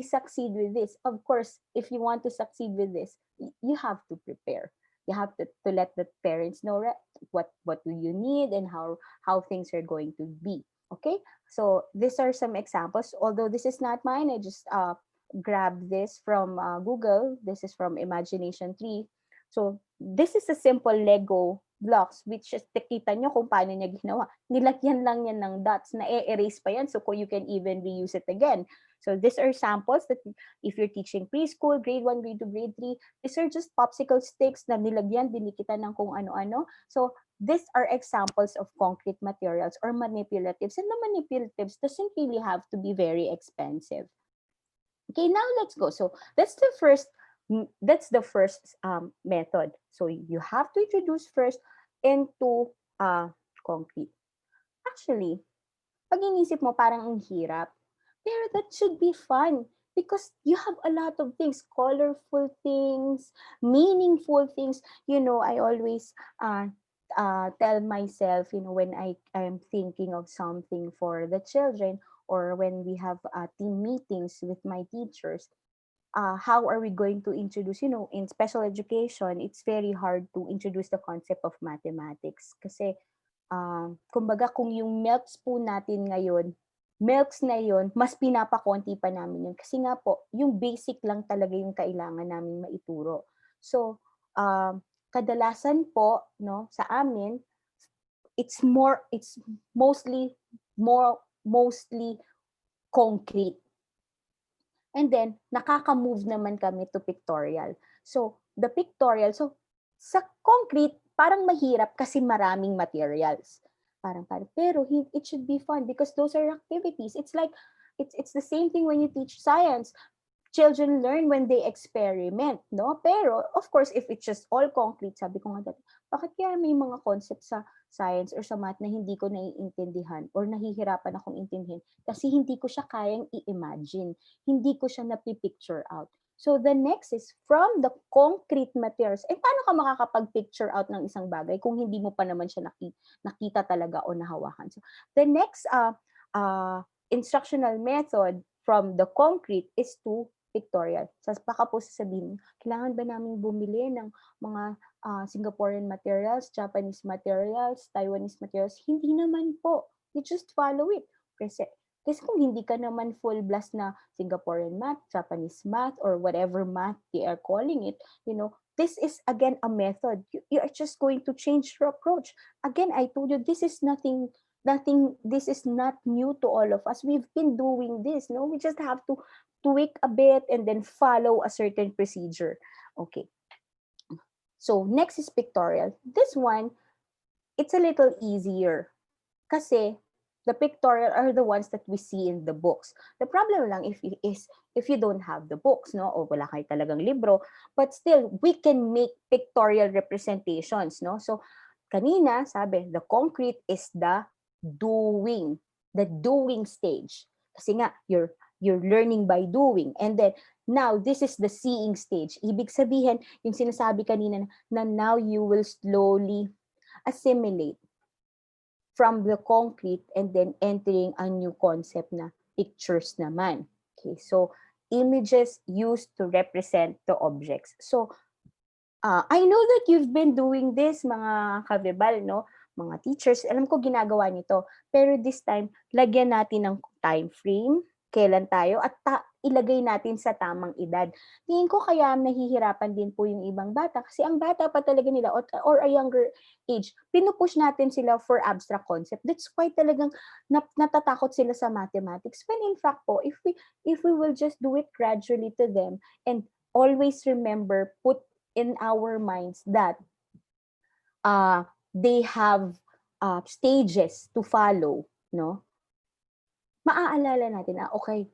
succeed with this? Of course, if you want to succeed with this, you have to prepare. You have to let the parents know what do you need and how things are going to be. Okay? So these are some examples. Although this is not mine, I just grabbed this from Google. This is from Imagination 3. So this is a simple Lego blocks which is kita nyo kung paano niya ginawa. Nilagyan lang yan ng dots, na-erase pa yan so you can even reuse it again. So these are samples that if you're teaching preschool, grade 1, grade 2, grade 3, these are just popsicle sticks na nilagyan, dinikitan ng kung ano-ano. So these are examples of concrete materials or manipulatives. And the manipulatives doesn't really have to be very expensive. Okay, now let's go. So that's the first method. So you have to introduce first into concrete. Actually, pag inisip mo parang ang hirap, pero that should be fun because you have a lot of things, colorful things, meaningful things. I always tell myself, when I am thinking of something for the children or when we have team meetings with my teachers, how are we going to introduce, in special education, it's very hard to introduce the concept of mathematics. Kasi, kumbaga kung yung milk spoon natin ngayon, milks na yun, mas pinapakonti pa namin yun. Kasi nga po, yung basic lang talaga yung kailangan namin maituro. So, kadalasan po, sa amin, it's mostly concrete. And then, nakaka-move naman kami to pictorial. So, the pictorial, sa concrete, parang mahirap kasi maraming materials. Pero it should be fun because those are activities. It's like, it's the same thing when you teach science. Children learn when they experiment, no? Pero, of course, if it's just all concrete, sabi ko nga dati, bakit kaya may mga concepts sa science or sa math na hindi ko naiintindihan or nahihirapan akong intindihin kasi hindi ko siya kayang i-imagine. Hindi ko siya napipicture out. So, the next is from the concrete materials. Paano ka makakapag-picture out ng isang bagay kung hindi mo pa naman siya nakita talaga o nahawakan? So, the next instructional method from the concrete is to pictorial. Baka po sasabihin, kailangan ba namin bumili ng mga Singaporean materials, Japanese materials, Taiwanese materials? Hindi naman po. You just follow it. Kasi kung hindi ka naman full blast na Singaporean math, Japanese math, or whatever math they are calling it, this is again a method. You are just going to change your approach. Again, I told you, this is nothing, this is not new to all of us. We've been doing this, no? We just have to tweak a bit and then follow a certain procedure. Okay. So, next is pictorial. This one, it's a little easier. Kasi, the pictorial are the ones that we see in the books. The problem lang if you don't have the books, no? O wala kayo talagang libro. But still, we can make pictorial representations, no? So, kanina, sabi, the concrete is the doing stage. Kasi nga, you're learning by doing. And then, now, this is the seeing stage. Ibig sabihin, yung sinasabi kanina na now you will slowly assimilate from the concrete and then entering a new concept na pictures naman. Okay, so images used to represent the objects. So, I know that you've been doing this, mga kabebal, no? Mga teachers, alam ko ginagawa nito. Pero this time, lagyan natin ng time frame, kailan tayo, at ilagay natin sa tamang edad. Tingin ko kaya nahihirapan din po yung ibang bata kasi ang bata pa talaga nila or a younger age, pinupush natin sila for abstract concept. That's why talagang natatakot sila sa mathematics. When in fact po, if we will just do it gradually to them and always remember, put in our minds that they have stages to follow, no? Maaalala natin, okay,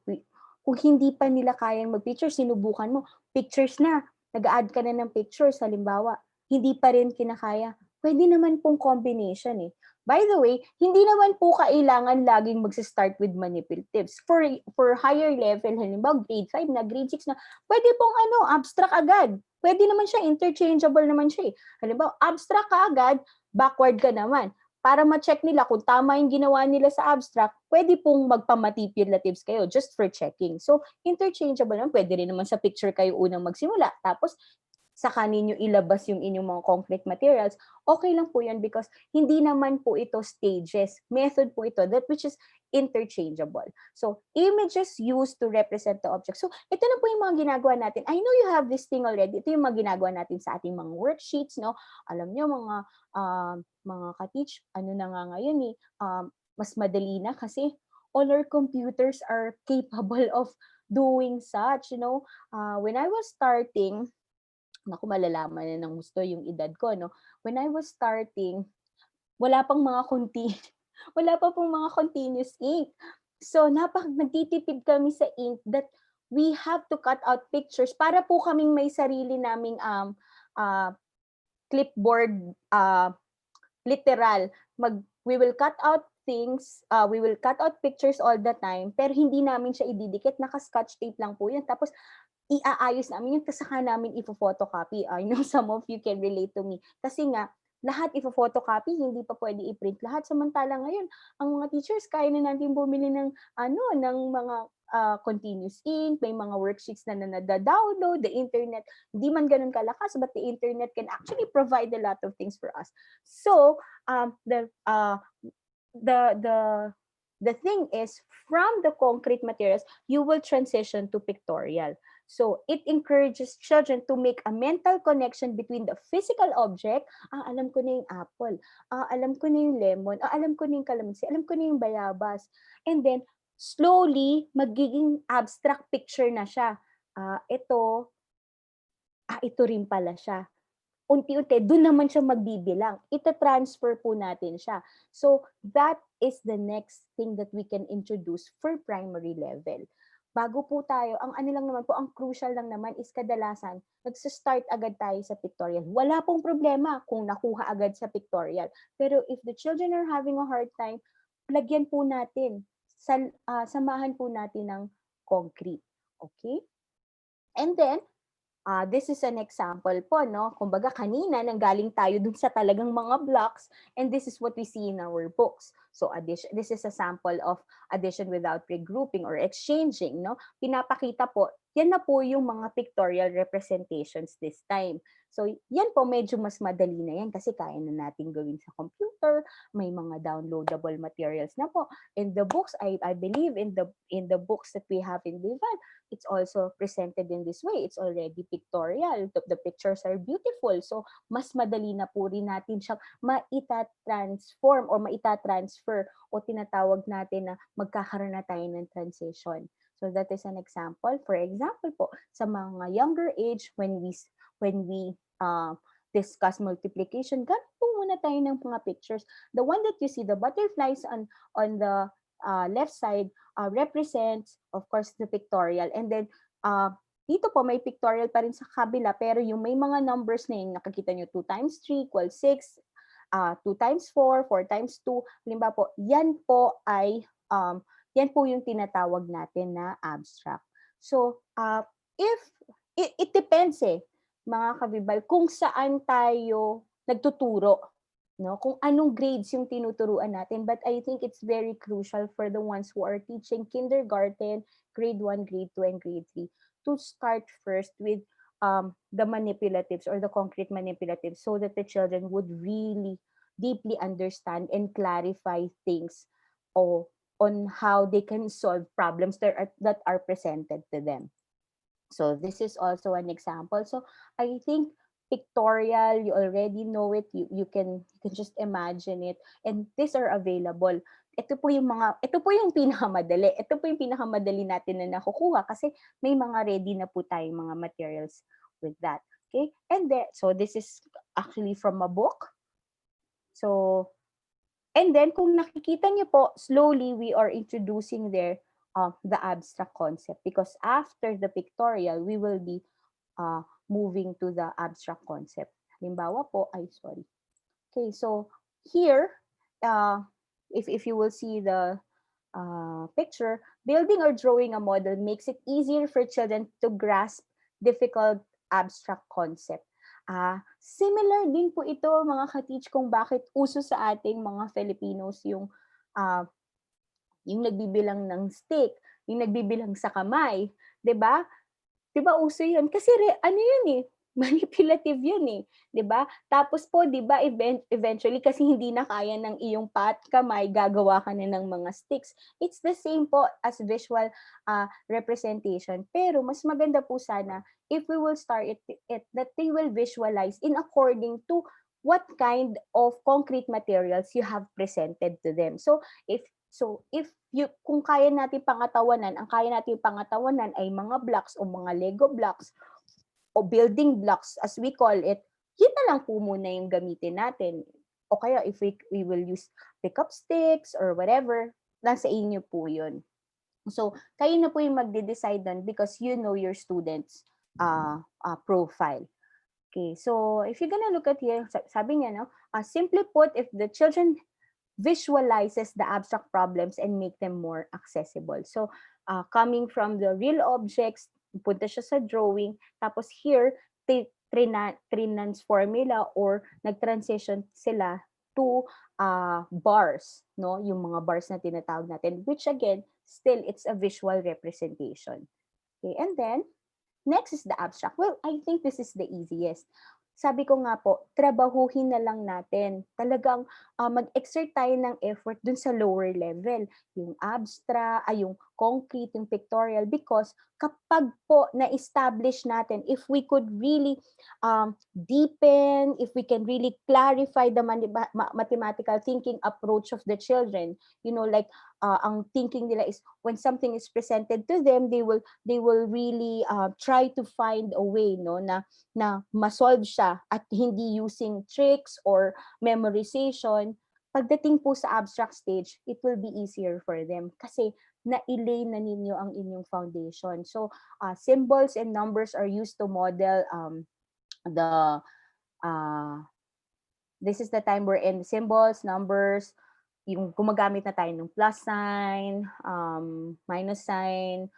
kung hindi pa nila kayang mag-picture, sinubukan mo, pictures na, nag-add ka na ng pictures, halimbawa, hindi pa rin kinakaya, pwede naman pong combination eh. By the way, hindi naman po kailangan laging magsa-start with manipulatives. For higher level, halimbawa grade 5 na, grade 6 na, pwede pong abstract agad. Pwede naman siya, interchangeable naman siya. Halimbawa, abstract ka agad, backward ka naman. Para ma-check nila kung tama yung ginawa nila sa abstract, pwede pong magpa-manipulatives kayo just for checking. So, interchangeable naman. Pwede rin naman sa picture kayo unang magsimula. Tapos, saka ninyo ilabas yung inyong mga concrete materials, okay lang po yun because hindi naman po ito stages. Method po ito, that which is interchangeable. So, images used to represent the object. So, ito na po yung mga ginagawa natin. I know you have this thing already. Ito yung mga ginagawa natin sa ating mga worksheets, no? Alam nyo, mga ka-teach, ano na nga ngayon mas madali na kasi all our computers are capable of doing such, you know. When I was starting, naku, malalaman na ng gusto yung edad ko, no? When I was starting, wala pang mga wala pa pong mga continuous ink. So, nagtitipid kami sa ink that we have to cut out pictures para po kaming may sarili naming clipboard, literal. We will cut out things, we will cut out pictures all the time, pero hindi namin siya ididikit, naka-scotch tape lang po yun. Tapos, iaayos namin yun, tapos saka namin i-photocopy. I know some of you can relate to me. Kasi nga, lahat i-photocopy, hindi pa pwede i-print lahat. Samantala ngayon, ang mga teachers, kaya na natin bumili ng mga continuous ink, may mga worksheets na nada-download, the internet, hindi man ganun kalakas, but the internet can actually provide a lot of things for us. So, the thing is, from the concrete materials, you will transition to pictorial. So, it encourages children to make a mental connection between the physical object, alam ko na yung apple, alam ko na yung lemon, alam ko na yung kalamansi, alam ko na yung bayabas. And then, slowly, magiging abstract picture na siya. Ito rin pala siya. Unti-unti, doon naman siya magbibilang. Ita-transfer po natin siya. So, that is the next thing that we can introduce for primary level. Bago po tayo, ang crucial lang naman is kadalasan, nagsa-start agad tayo sa pictorial. Wala pong problema kung nakuha agad sa pictorial. Pero if the children are having a hard time, lagyan po natin, samahan po natin ng concrete. Okay? And then, this is an example po, no? Kumbaga kanina nanggaling tayo dun sa talagang mga blocks, and this is what we see in our books. So this is a sample of addition without regrouping or exchanging, no? Pinapakita po, yan na po yung mga pictorial representations this time. So yan po medyo mas madali na yan kasi kaya na natin gawin sa computer, may mga downloadable materials na po. In the books, I believe in the books that we have in Vival, it's also presented in this way. It's already pictorial. The pictures are beautiful. So, mas madali na po rin natin siyang maita-transform or maita-transfer o tinatawag natin na magkakaroon na tayo ng transition. So, that is an example. For example po, sa mga younger age, when we discuss multiplication, gamit po muna tayo ng mga pictures. The one that you see, the butterflies on the left side represents, of course, the pictorial. And then, dito po may pictorial pa rin sa kabila, pero yung may mga numbers na yun, nakikita nyo 2 times 3 equals 6, 2 times 4, 4 times 2. Halimbawa po, yan po yung tinatawag natin na abstract. So, it depends mga kabibal, kung saan tayo nagtuturo. No, kung anong grades yung tinuturuan natin, but I think it's very crucial for the ones who are teaching kindergarten, grade 1, grade 2, and grade 3 to start first with the manipulatives or the concrete manipulatives so that the children would really deeply understand and clarify things on how they can solve problems that are presented to them. So this is also an example. So I think pictorial, you already know it, you can just imagine it, and these are available. Ito po yung pinakamadali. Ito po yung pinakamadali natin na nakukuha kasi may mga ready na po tayong mga materials with that. Okay? And then, so this is actually from a book. So, and then kung nakikita niyo po, slowly we are introducing there the abstract concept because after the pictorial, we will be moving to the abstract concept. Halimbawa po, Okay, so here, uh, if you will see the picture, building or drawing a model makes it easier for children to grasp difficult abstract concept. Similar din po ito mga ka-teach kung bakit uso sa ating mga Filipinos uh, yung nagbibilang ng stick, yung nagbibilang sa kamay, 'di ba? 'Di ba uso 'yun? Kasi ano 'yun eh, manipulative 'yun eh, 'di ba? Tapos po 'di ba eventually kasi hindi na kaya ng iyong kamay, gagawa ka na ng mga sticks. It's the same po as visual representation. Pero mas maganda po sana if we will start it that they will visualize in according to what kind of concrete materials you have presented to them. If kung kaya natin pangatawanan, ang kaya natin pangatawanan ay mga blocks o mga Lego blocks o building blocks as we call it, yun na lang po muna yung gamitin natin. O kaya if we will use pickup sticks or whatever, nasa inyo po yun. So, kayo na po yung magde-decide doon because you know your students' profile. Okay, so if you're gonna look at here, sabi niya, no, simply put, if the children visualizes the abstract problems and make them more accessible. So, coming from the real objects, punta siya sa drawing, tapos here, transformula or nag-transition sila to bars, no? Yung mga bars na tinatawag natin, which again, still, it's a visual representation. Okay, and then, next is the abstract. Well, I think this is the easiest. Sabi ko nga po, trabahuhin na lang natin. Talagang mag-exert tayo ng effort dun sa lower level. Yung abstract, yung concrete, yung pictorial. Because kapag po na-establish natin, if we could really deepen, if we can really clarify the mathematical thinking approach of the children, like ang thinking nila is when something is presented to them, they will really try to find a way, no, na ma-solve siya at hindi using tricks or memorization. Pagdating po sa abstract stage, it will be easier for them kasi na-ilay na ninyo ang inyong foundation. So, symbols and numbers are used to model this is the time we're in symbols, numbers, yung gumagamit na tayo ng plus sign, minus sign,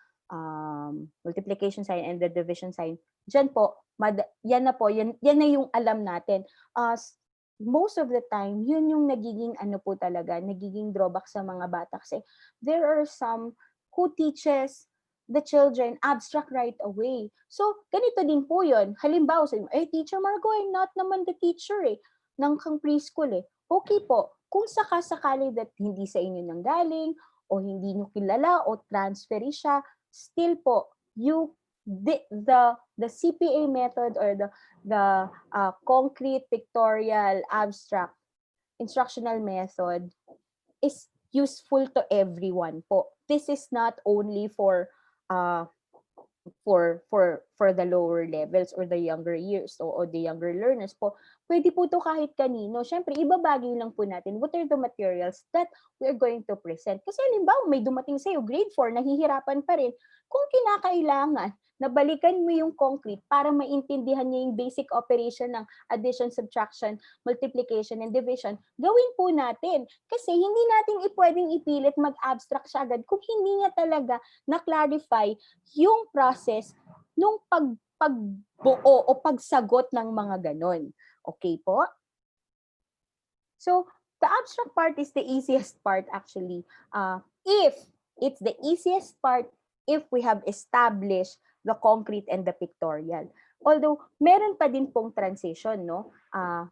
multiplication sign, and the division sign. Diyan po, yan na yung alam natin. Most of the time, yun yung nagiging nagiging drawback sa mga bata. Kasi there are some who teaches the children abstract right away. So, ganito din po yun. Halimbawa, Teacher Margo, I'm not naman the teacher ng preschool Okay po, kung sakasakali that hindi sa inyo nanggaling o hindi nyo kilala o transferi siya, still po, the CPA method or the concrete, pictorial, abstract instructional method is useful to everyone po. This is not only for the lower levels or the younger years or the younger learners po. Pwede po to kahit kanino. Siyempre, ibabagay lang po natin what are the materials that we're going to present. Kasi halimbawa, may dumating sa'yo, grade 4, nahihirapan pa rin. Kung kinakailangan, nabalikan mo yung concrete para maintindihan niya yung basic operation ng addition, subtraction, multiplication, and division, gawin po natin. Kasi hindi natin pwedeng ipilit mag-abstract siya agad kung hindi niya talaga na-clarify yung process nung pagbuo o pagsagot ng mga ganon. Okay po? So, the abstract part is the easiest part actually. If it's the easiest part, if we have established the concrete and the pictorial. Although, meron pa din pong transition, no?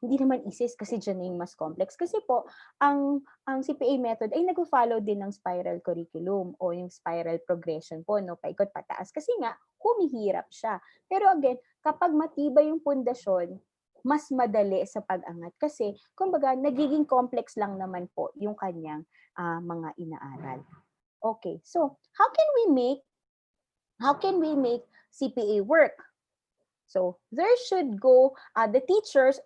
Hindi naman easiest kasi dyan yung mas complex. Kasi po, ang CPA method ay nag-follow din ng spiral curriculum o yung spiral progression po, no? Paikot pataas. Kasi nga, humihirap siya. Pero again, kapag matibay yung pundasyon, mas madali sa pag-angat. Kasi, kumbaga, nagiging complex lang naman po yung kanyang mga inaaral. Okay, so, how can we make CPA work? So, there should go, the teachers,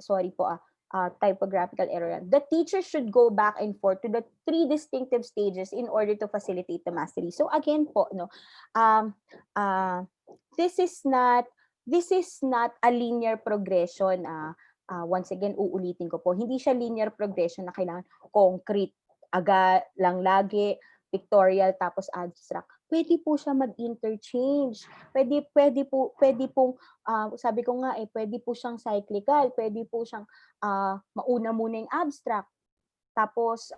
typographical error. The teachers should go back and forth to the 3 distinctive stages in order to facilitate the mastery. So, again po, no, this is not a linear progression. once again, uulitin ko po, hindi siya linear progression na kailangan concrete, aga lang lagi, pictorial, tapos abstract. Pwede po siya mag-interchange. Pwede pong, sabi ko nga pwede po siyang cyclical, pwede po siyang mauna muna yung abstract, tapos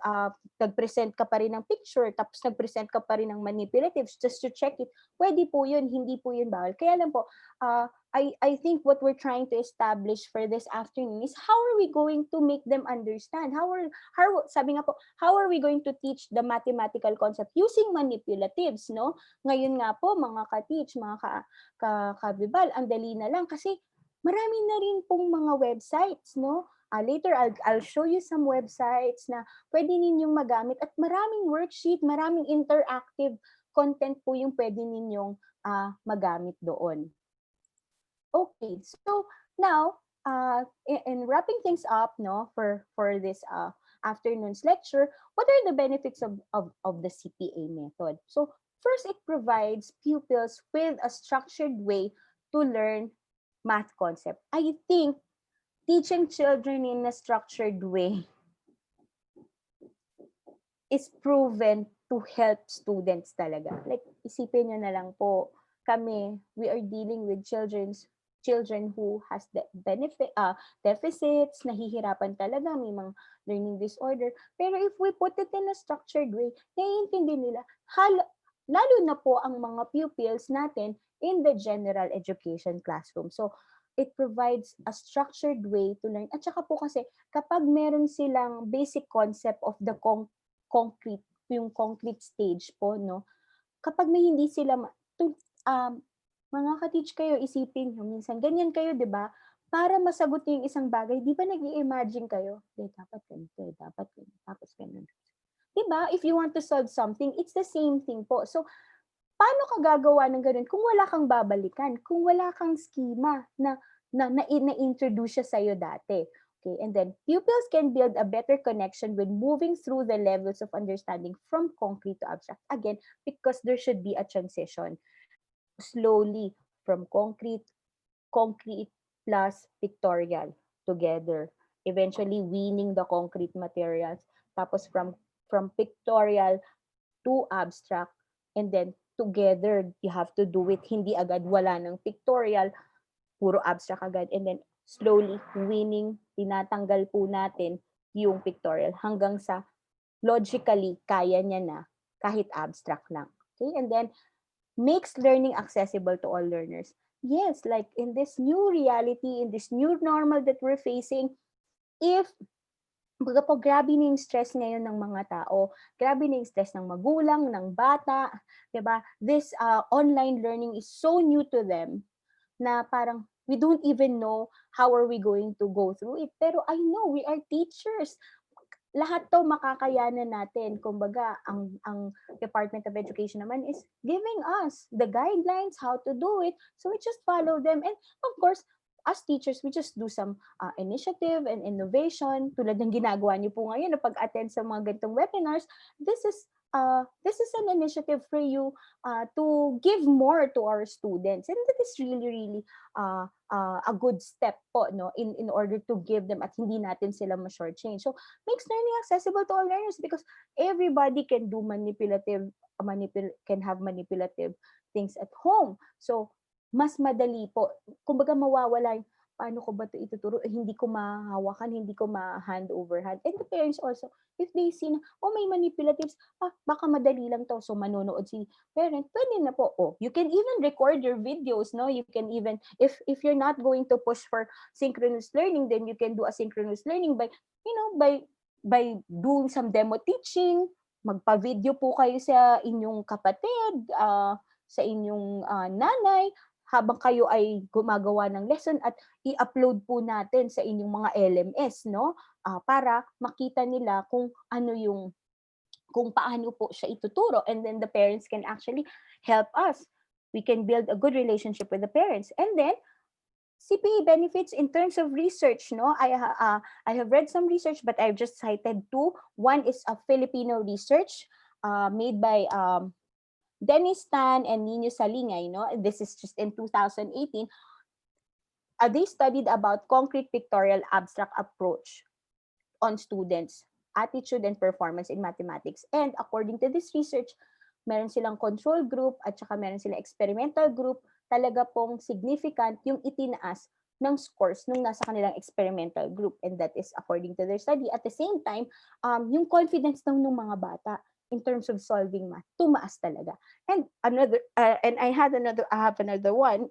nag-present ka pa rin ng picture, tapos nag-present ka pa rin ng manipulatives just to check it. Pwede po yun, hindi po yun bawal. Kaya lang po, I think what we're trying to establish for this afternoon is how are we going to make them understand? Sabi nga po, how are we going to teach the mathematical concept using manipulatives, no? Ngayon nga po, mga ka-teach, mga kabibal, ang dali na lang kasi marami na rin pong mga websites, no? Later, I'll show you some websites na pwede ninyong magamit at maraming worksheet, maraming interactive content po yung pwede ninyong magamit doon. Okay, so now, in wrapping things up, no, for this afternoon's lecture, what are the benefits of the CPA method? So first, it provides pupils with a structured way to learn math concept. I think teaching children in a structured way is proven to help students talaga. Like, isipin nyo na lang po, we are dealing with children who has deficits, nahihirapan talaga, may mga learning disorder. Pero if we put it in a structured way, naiintindi nila, lalo na po ang mga pupils natin in the general education classroom. So, it provides a structured way to learn. At saka po kasi, kapag meron silang basic concept of the concrete, yung concrete stage po, no? Kapag may hindi sila, mga ka-teach kayo, isipin nyo, minsan ganyan kayo, di ba? Para masagot yung isang bagay, di ba nag-i-imagine kayo? Dapat ganito, dapat ganito, tapos ganun. Di ba? If you want to solve something, it's the same thing po. So, paano ka gagawa ng ganun kung wala kang babalikan, kung wala kang schema na na-introduce siya sa'yo dati? Okay, and then pupils can build a better connection when moving through the levels of understanding from concrete to abstract. Again, because there should be a transition slowly from concrete plus pictorial together, eventually weaning the concrete materials, tapos from pictorial to abstract, and then together you have to do it, hindi agad wala ng pictorial, puro abstract agad, and then slowly weaning, tinatanggal po natin yung pictorial hanggang sa logically kaya niya na kahit abstract lang. Okay, and then makes learning accessible to all learners. Yes, like in this new reality, in this new normal that we're facing, if grabe na yung stress ngayon ng mga tao, grabe na yung stress ng magulang, ng bata, diba? This online learning is so new to them na parang we don't even know how are we going to go through it. Pero I know we are teachers. Lahat to makakayanan natin. Kumbaga, ang Department of Education naman is giving us the guidelines how to do it. So we just follow them. And of course, as teachers, we just do some initiative and innovation. Tulad ng ginagawa niyo po ngayon na pag-attend sa mga ganitong webinars, this is an initiative for you to give more to our students, and that is really a good step po, no, in order to give them at hindi natin sila ma-shortchange. So makes learning accessible to all learners because everybody can do can have manipulative things at home. So mas madali po, kumbaga mawawala yung paano ko ba ito ituturo? Hindi ko mahawakan, hindi ko ma-hand over hand. And the parents also, if they see na, may manipulatives, baka madali lang to. So manonood si parent, pwede na po. You can even record your videos, no? You can even, if you're not going to push for synchronous learning, then you can do asynchronous learning by doing some demo teaching, magpa-video po kayo sa inyong kapatid, sa inyong nanay, habang kayo ay gumagawa ng lesson at i-upload po natin sa inyong mga LMS, no? Para makita nila kung paano po siya ituturo, and then the parents can actually help us. We can build a good relationship with the parents. And then CPA benefits in terms of research, no? I have read some research, but I've just cited two. One is a Filipino research made by Dennis Tan and Nino Salingay, no? This is just in 2018. they studied about concrete pictorial abstract approach on students' attitude and performance in mathematics. And according to this research, meron silang control group at saka meron silang experimental group. Talaga pong significant yung itinaas ng scores nung nasa kanilang experimental group. And that is according to their study. At the same time, yung confidence ng mga bata in terms of solving math, tumaas talaga. And I have another one,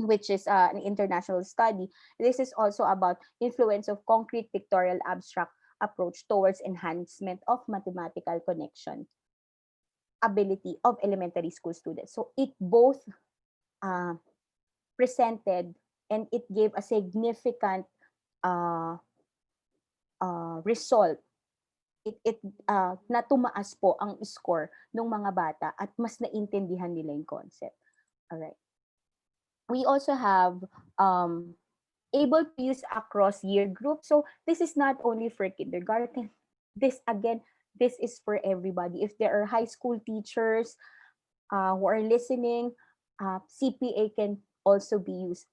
which is an international study. This is also about influence of concrete pictorial abstract approach towards enhancement of mathematical connection ability of elementary school students. So it both presented and it gave a significant result. Na tumaas po ang score ng mga bata at mas naintindihan nila yung concept. All right. We also have able to use across year group. So this is not only for kindergarten. This is for everybody. If there are high school teachers who are listening, CPA can also be used.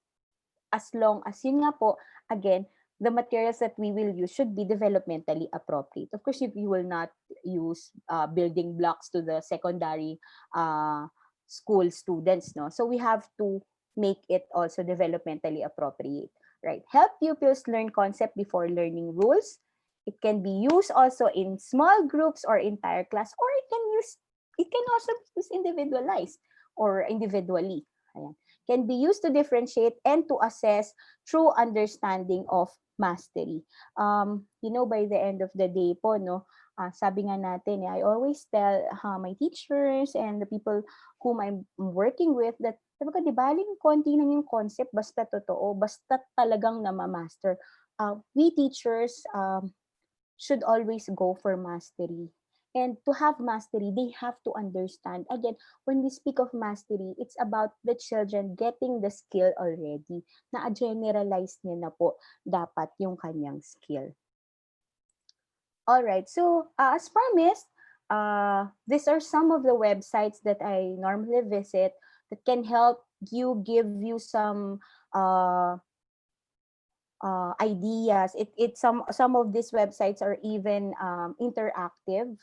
As long as, yun nga po, again, the materials that we will use should be developmentally appropriate. Of course, if you will not use building blocks to the secondary school students, no? So we have to make it also developmentally appropriate, right? Help pupils learn concept before learning rules. It can be used also in small groups or entire class, or it can also be used individualized or individually. Ayan. Can be used to differentiate and to assess true understanding of mastery. By the end of the day po, no, sabi nga natin, I always tell my teachers and the people whom I'm working with that, sabi ko, di baling konti lang yung concept, basta totoo, basta talagang namamaster. We teachers should always go for mastery. And to have mastery, they have to understand. Again, when we speak of mastery, it's about the children getting the skill already. Na-generalize niya na po dapat yung kanyang skill. Alright, so as promised, these are some of the websites that I normally visit that can help you, give you some ideas. Some of these websites are even interactive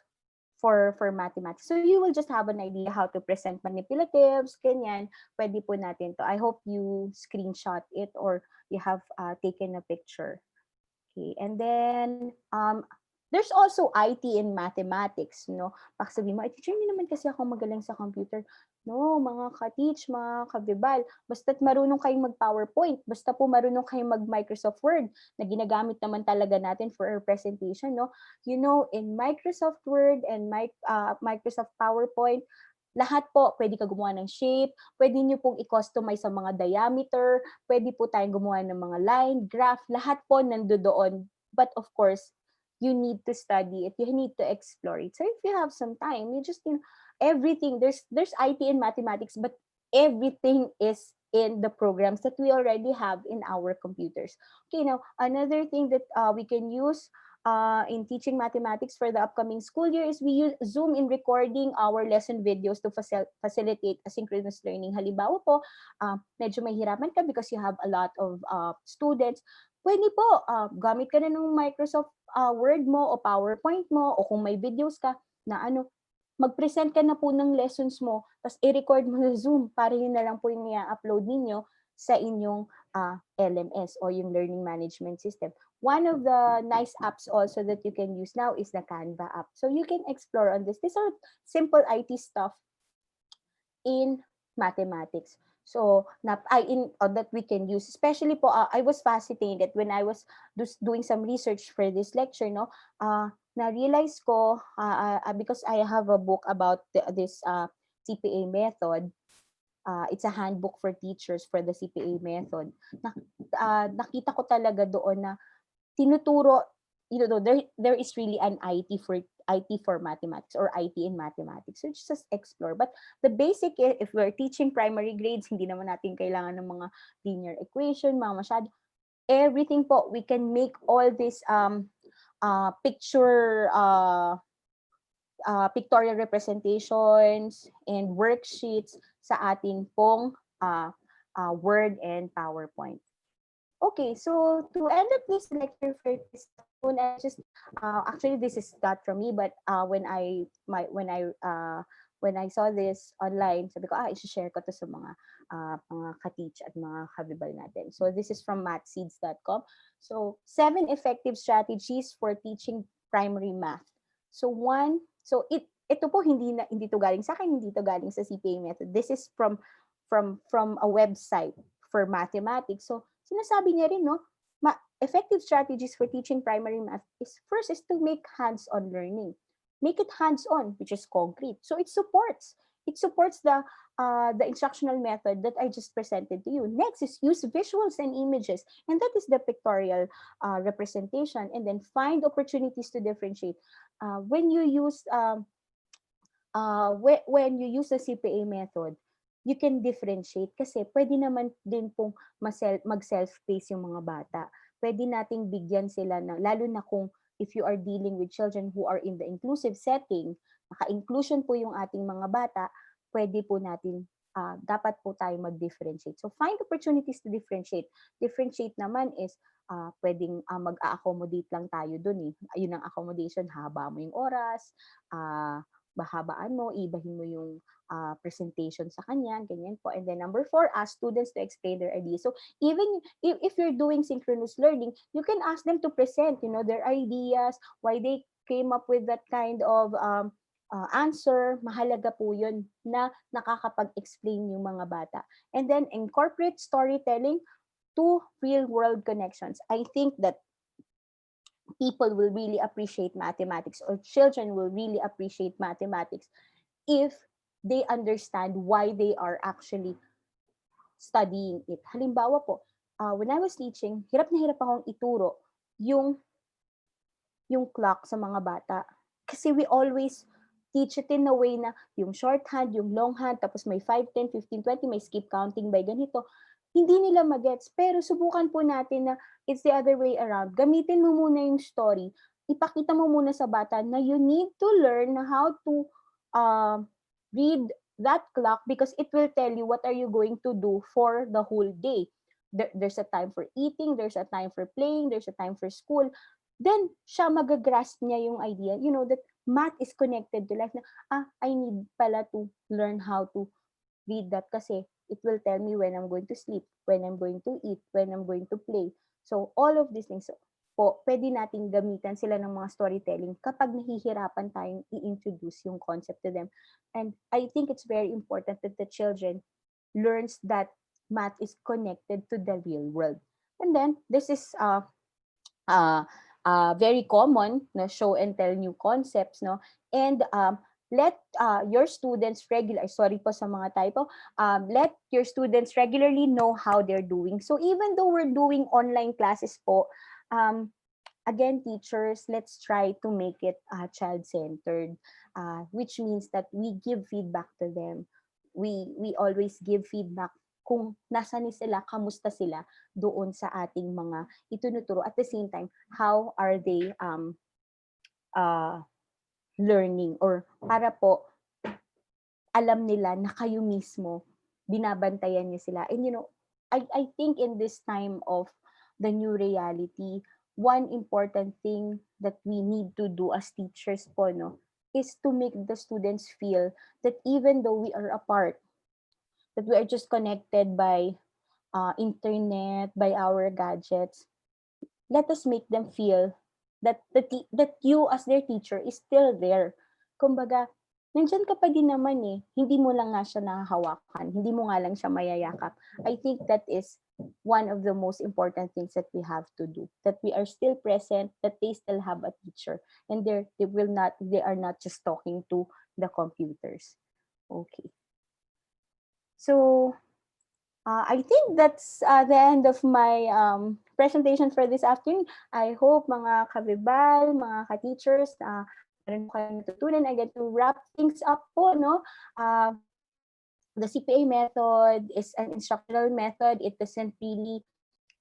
for mathematics. So you will just have an idea how to present manipulatives, ganyan. Pwede po natin to. I hope you screenshot it or you have taken a picture. Okay, and then there's also IT in mathematics, no? Baka sabihin mo, teacher, hindi naman kasi ako magaling sa computer. No, mga ka-teach, mga ka-vibal, basta't marunong kayong mag-PowerPoint, basta po marunong kayong mag-Microsoft Word, na ginagamit naman talaga natin for our presentation, no? In Microsoft Word and Microsoft PowerPoint, lahat po, pwede ka gumawa ng shape, pwede nyo pong i-customize sa mga diameter, pwede po tayong gumawa ng mga line, graph, lahat po nandoon. But of course, you need to study it, you need to explore it. So if you have some time, you just, everything, there's IT in mathematics, but everything is in the programs that we already have in our computers. Okay, now, another thing that we can use in teaching mathematics for the upcoming school year is we use Zoom in recording our lesson videos to facilitate asynchronous learning. Halimbawa po, medyo mahirapan ka because you have a lot of students. Pwede po, gamit ka na ng Microsoft Word mo o PowerPoint mo o kung may videos ka na mag-present ka na po ng lessons mo, tapos i-record mo sa Zoom para yun na lang po yung i-upload ninyo sa inyong LMS o yung Learning Management System. One of the nice apps also that you can use now is the Canva app. So you can explore on this. These are simple IT stuff in mathematics. So that we can use, especially po, I was fascinated when I was doing some research for this lecture, no? Na-realize ko, because I have a book about this CPA method, it's a handbook for teachers for the CPA method. Nakita ko talaga doon na tinuturo, there is really an IT for mathematics or IT in mathematics. So just explore. But the basic, if we're teaching primary grades, hindi naman natin kailangan ng mga linear equation, mga masyado. Everything po, we can make all this pictorial representations and worksheets sa ating pong Word and PowerPoint. Okay, so to end up this lecture for this afternoon, I just actually this is not from me, but when I saw this online, sabi ko i-share ko to sa mga ka-teach at mga kabibal natin. So this is from mathseeds.com. So 7 effective strategies for teaching primary math. So ito po hindi to galing sa akin, hindi to galing sa CPA method. This is from a website for mathematics. So sinasabi niya rin, no, effective strategies for teaching primary math is first is to make hands-on learning. Make it hands-on, which is concrete. So it supports the instructional method that I just presented to you. Next is use visuals and images, and that is the pictorial representation. And then find opportunities to differentiate. When you use the CPA method, you can differentiate kasi pwede naman din pong mag-self-pace yung mga bata. Pwede nating bigyan sila lalo na kung if you are dealing with children who are in the inclusive setting, naka-inclusion po yung ating mga bata, pwede po natin, dapat po tayo mag-differentiate. So find opportunities to differentiate. Differentiate naman is, pwedeng mag-accommodate lang tayo dun eh. Ayun ang accommodation, haba mo yung oras, bahabaan mo, ibahin mo yung presentation sa kanya, ganyan po. And then number 4, ask students to explain their ideas. So even if you're doing synchronous learning, you can ask them to present, their ideas, why they came up with that kind of answer. Mahalaga po yun na nakakapag-explain yung mga bata. And then incorporate storytelling to real-world connections. I think that people will really appreciate mathematics, or children will really appreciate mathematics if they understand why they are actually studying it. Halimbawa po, when I was teaching, hirap na hirap akong ituro yung clock sa mga bata. Kasi we always teach it in a way na yung shorthand, yung longhand, tapos may 5, 10, 15, 20, may skip counting by ganito. Hindi nila magets. Pero subukan po natin na it's the other way around. Gamitin mo muna yung story. Ipakita mo muna sa bata na you need to learn how to read that clock because it will tell you what are you going to do for the whole day. There's a time for eating, there's a time for playing, there's a time for school. Then, siya magagrasp niya yung idea, that math is connected to life na, I need pala to learn how to read that kasi it will tell me when I'm going to sleep, when I'm going to eat, when I'm going to play. So, all of these things po, pwede nating gamitan sila ng mga storytelling kapag nahihirapan tayong i-introduce yung concept to them. And I think it's very important that the children learns that math is connected to the real world. And then, this is very common, no, show and tell new concepts, no? And let your students sorry po sa mga typo, let your students regularly know how they're doing. So even though we're doing online classes po, again, teachers, let's try to make it child-centered, which means that we give feedback to them. We always give feedback kung nasaan sila, kamusta sila doon sa ating mga itunuturo. At the same time, how are they learning, or para po alam nila na kayo mismo binabantayan niyo sila. And I think in this time of the new reality, one important thing that we need to do as teachers po, no, is to make the students feel that even though we are apart, that we are just connected by internet, by our gadgets, let us make them feel that that you as their teacher is still there. Kumbaga, nandyan ka pa din naman eh. Hindi mo lang nga siya nahahawakan. Hindi mo nga lang siya mayayakap. I think that is one of the most important things that we have to do. That we are still present, that they still have a teacher. And they are not just talking to the computers. Okay. So, I think that's the end of my presentation for this afternoon. I hope mga kabibal, mga ka-teachers, meron po kayong natutunan. Again, to wrap things up po, no? The CPA method is an instructional method. It doesn't really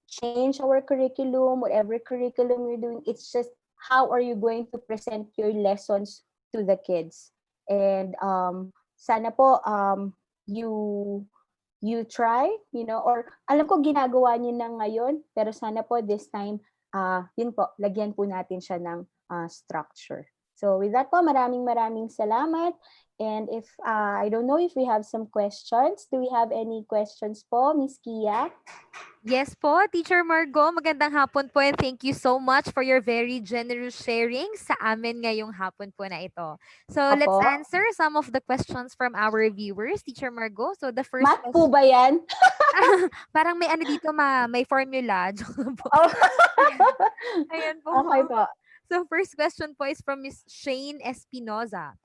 change our curriculum, whatever curriculum you're doing. It's just how are you going to present your lessons to the kids. And sana po, you you try, or alam ko ginagawa niyo na ngayon, pero sana po this time, yun po, lagyan po natin siya ng structure. So with that po, maraming maraming salamat. And if, I don't know if we have some questions. Do we have any questions po, Miss Kia? Yes po, Teacher Margo, magandang hapon po and thank you so much for your very generous sharing sa amin ngayong hapon po na ito. So let's Opo. answer some of the questions from our viewers, Teacher Margo. So the first Math po question, ba yan? parang may ano dito may formula. Joke lang po. Oh. Ayan po. Okay po. So first question po is from Miss Shane Espinosa.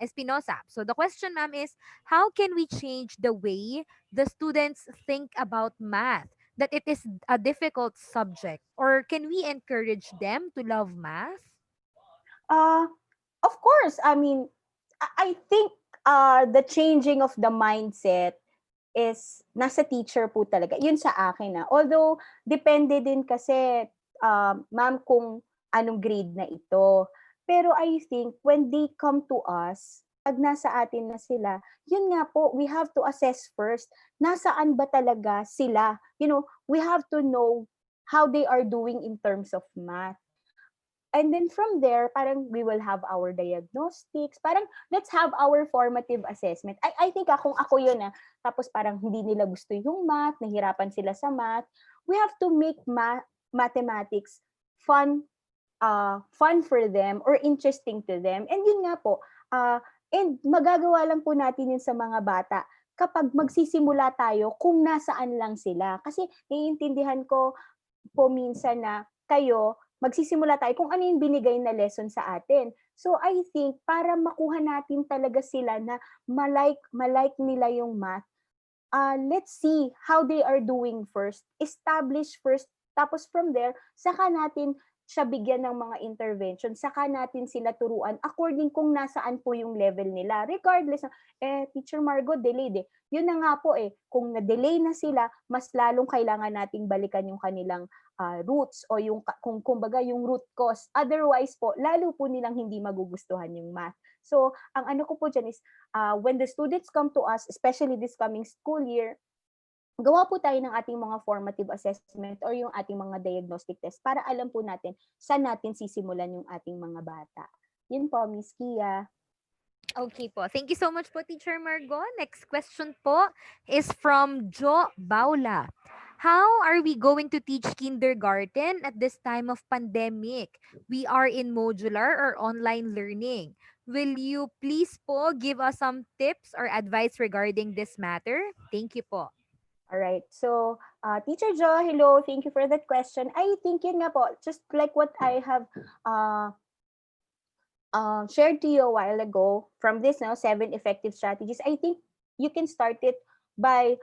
So the question, ma'am, is how can we change the way the students think about math? That it is a difficult subject, or can we encourage them to love math? Uh, of course, I mean, I think the changing of the mindset is nasa teacher po talaga. Yun sa akin. Although, depende din kasi, ma'am, kung anong grade na ito. Pero I think when they come to us, pag nasa atin na sila, yun nga po, we have to assess first, nasaan ba talaga sila? We have to know how they are doing in terms of math. And then from there, parang we will have our diagnostics. Parang let's have our formative assessment. I think ako yun Tapos parang hindi nila gusto yung math, nahirapan sila sa math. We have to make mathematics fun for them or interesting to them. And yun nga po, and magagawa lang po natin yun sa mga bata kapag magsisimula tayo kung nasaan lang sila. Kasi naiintindihan ko po minsan na kayo, magsisimula tayo kung ano yung binigay na lesson sa atin. So I think para makuha natin talaga sila na malike nila yung math, let's see how they are doing first. Establish first. Tapos from there, saka natin siya bigyan ng mga intervention, saka natin sila turuan according kung nasaan po yung level nila. Regardless, Teacher Margo, delayed Yun na nga po kung na-delay na sila, mas lalong kailangan nating balikan yung kanilang roots o yung kumbaga yung root cause. Otherwise po, lalo po nilang hindi magugustuhan yung math. So, ang ano ko po dyan is, when the students come to us, especially this coming school year, gawa po tayo ng ating mga formative assessment or yung ating mga diagnostic test para alam po natin saan natin sisimulan yung ating mga bata. Yun po, Miss Kia. Okay po. Thank you so much po, Teacher Margo. Next question po is from Jo Baula. How are we going to teach kindergarten at this time of pandemic? We are in modular or online learning. Will you please po give us some tips or advice regarding this matter? Thank you po. All right. So, Teacher Jo, hello. Thank you for that question. I think yun nga po, just like what I have shared to you a while ago from this 7 effective strategies, I think you can start it by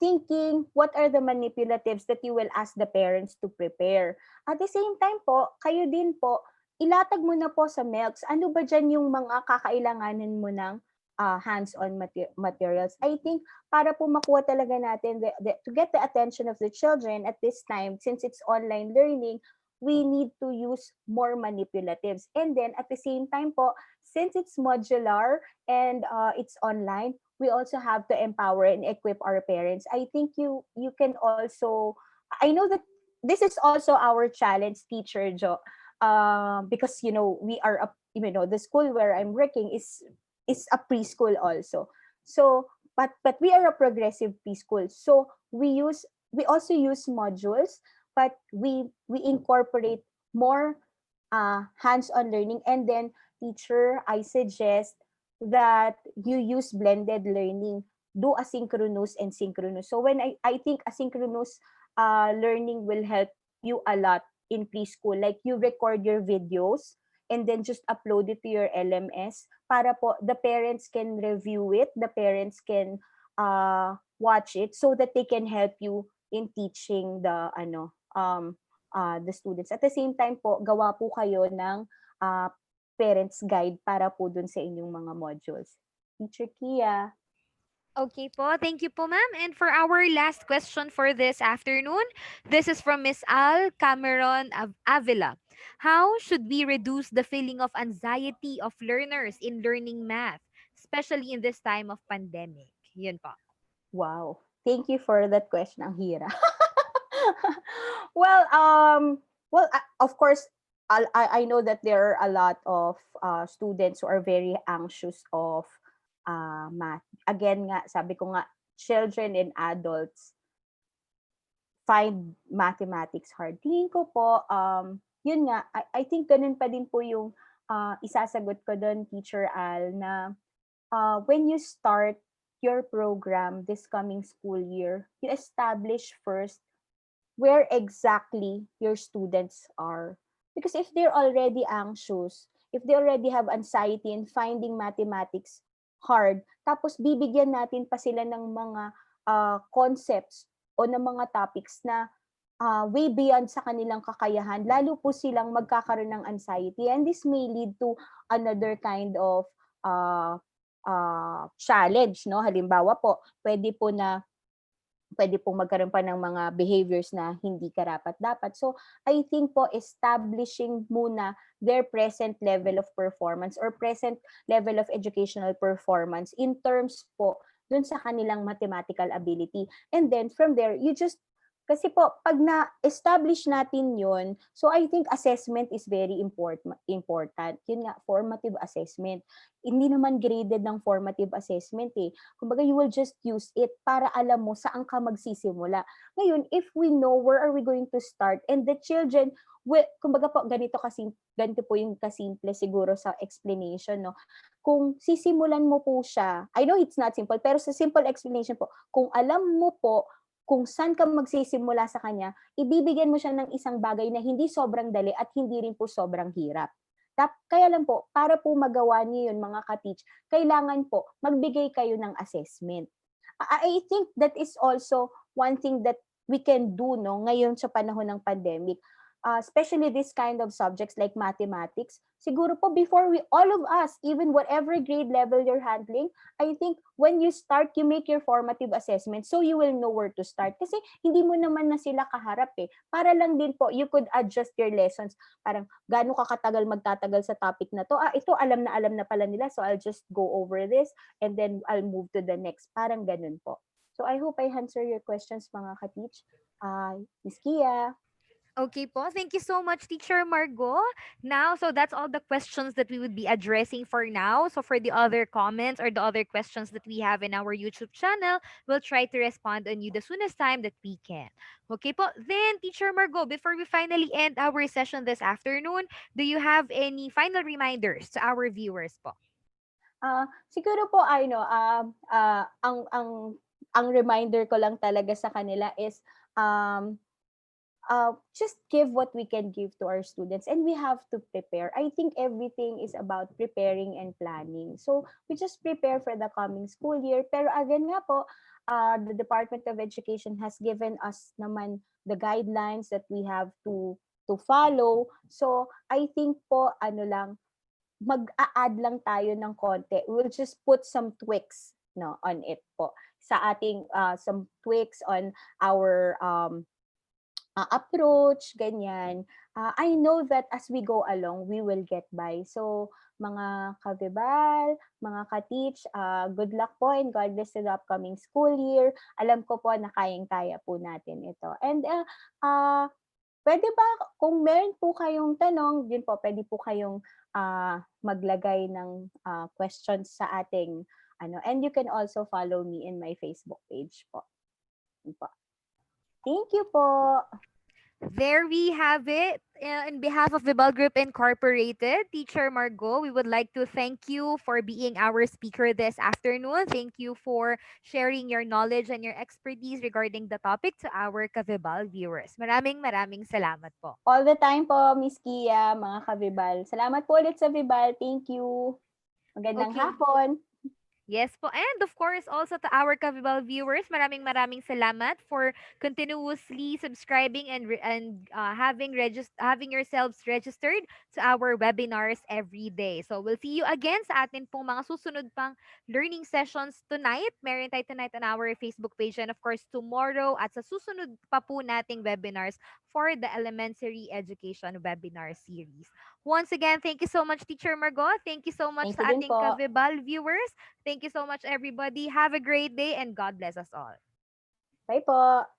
thinking what are the manipulatives that you will ask the parents to prepare. At the same time po, kayo din po, ilatag mo na po sa MELCs, ano ba dyan yung mga kakailanganin mo ng hands-on materials. I think para po makuha talaga natin, to get the attention of the children at this time, since it's online learning, we need to use more manipulatives. And then at the same time po, since it's modular and it's online, we also have to empower and equip our parents. I think you can also, I know that this is also our challenge, Teacher Jo, because we are the school where I'm working is a preschool also. So, but we are a progressive preschool. So we also use modules, but we incorporate more hands-on learning. And then, teacher, I suggest that you use blended learning. Do asynchronous and synchronous. So when I think asynchronous learning will help you a lot in preschool. Like you record your videos and then just upload it to your LMS para po the parents can review it, the parents can watch it so that they can help you in teaching the students. At the same time po, gawa po kayo ng parents guide para po dun sa inyong mga modules. Teacher Kia. Okay po. Thank you po, ma'am. And for our last question for this afternoon, this is from Miss Al Cameron Avila. How should we reduce the feeling of anxiety of learners in learning math, especially in this time of pandemic? Yun po. Wow. thank you for that question. Ang hira. well, of course, I know that there are a lot of students who are very anxious of math. Again nga, sabi ko nga, children and adults find mathematics hard. Tingin ko po, yun nga, I think ganun pa din po yung isasagot ko doon, Teacher Al, na when you start your program this coming school year, you establish first where exactly your students are. Because if they're already anxious, if they already have anxiety in finding mathematics hard, tapos bibigyan natin pa sila ng mga concepts o ng mga topics na way beyond sa kanilang kakayahan, lalo po silang magkakaroon ng anxiety. And this may lead to another kind of challenge, no? Halimbawa po, pwede pong magkaroon pa ng mga behaviors na hindi karapat-dapat. So, I think po establishing muna their present level of performance or present level of educational performance in terms po dun sa kanilang mathematical ability. And then from there, you just kasi po, pag na-establish natin yun, so I think assessment is very important. Yun nga, formative assessment. Hindi naman graded ng formative assessment eh. Kumbaga, you will just use it para alam mo saan ka magsisimula. Ngayon, if we know where are we going to start and the children, kumbaga po, ganito po yung kasimple siguro sa explanation, no? Kung sisimulan mo po siya, I know it's not simple, pero sa simple explanation po, kung alam mo po kung saan ka magsisimula sa kanya, ibibigyan mo siya ng isang bagay na hindi sobrang dali at hindi rin po sobrang hirap. Kaya lang po, para po magawa niyo yun mga ka-teach, kailangan po magbigay kayo ng assessment. I think that is also one thing that we can do ngayon sa panahon ng pandemic. Especially this kind of subjects like mathematics, siguro po before all of us, even whatever grade level you're handling, I think when you start, you make your formative assessment so you will know where to start. Kasi hindi mo naman na sila kaharap eh. Para lang din po, you could adjust your lessons. Parang, gaano ka katagal magtatagal sa topic na to? Ito alam na pala nila, so I'll just go over this and then I'll move to the next. Parang ganun po. So I hope I answer your questions mga ka-teach. Miss Kia. Okay po. Thank you so much, Teacher Margot. Now, so that's all the questions that we would be addressing for now. So for the other comments or the other questions that we have in our YouTube channel, we'll try to respond on you the soonest time that we can. Okay po. Then, Teacher Margot, before we finally end our session this afternoon, do you have any final reminders to our viewers po? Siguro po ang reminder ko lang talaga sa kanila is just give what we can give to our students, and we have to prepare. I think everything is about preparing and planning. So we just prepare for the coming school year. Pero again nga po, the Department of Education has given us naman the guidelines that we have to follow. So I think po mag-a-add lang tayo ng konti. We'll just put some tweaks on it po. Sa ating some tweaks on our approach, ganyan. I know that as we go along, we will get by. So, mga kabibal, mga ka-teach, good luck po and God bless to the upcoming school year. Alam ko po na kayang-kaya po natin ito. And pwede ba, kung meron po kayong tanong, yun po, pwede po kayong maglagay ng questions sa ating and you can also follow me in my Facebook page po. Yun po. Thank you po. There we have it. In behalf of Vibal Group Incorporated, Teacher Margot, we would like to thank you for being our speaker this afternoon. Thank you for sharing your knowledge and your expertise regarding the topic to our ka-Vibal viewers. Maraming salamat po. All the time po, Miss Kia, mga ka-Vibal. Salamat po ulit sa Vibal. Thank you. Magandang hapon. Yes po. And of course, also to our Kavibal viewers, maraming salamat for continuously subscribing and having yourselves registered to our webinars every day. So we'll see you again sa atin pong mga susunod pang learning sessions tonight. Meron tayo tonight on our Facebook page and of course tomorrow at sa susunod pa po nating webinars for the elementary education webinar series. Once again, thank you so much, Teacher Margot. Thank you so much sa ating Kavibal viewers. Thank you so much, everybody. Have a great day and God bless us all. Bye po!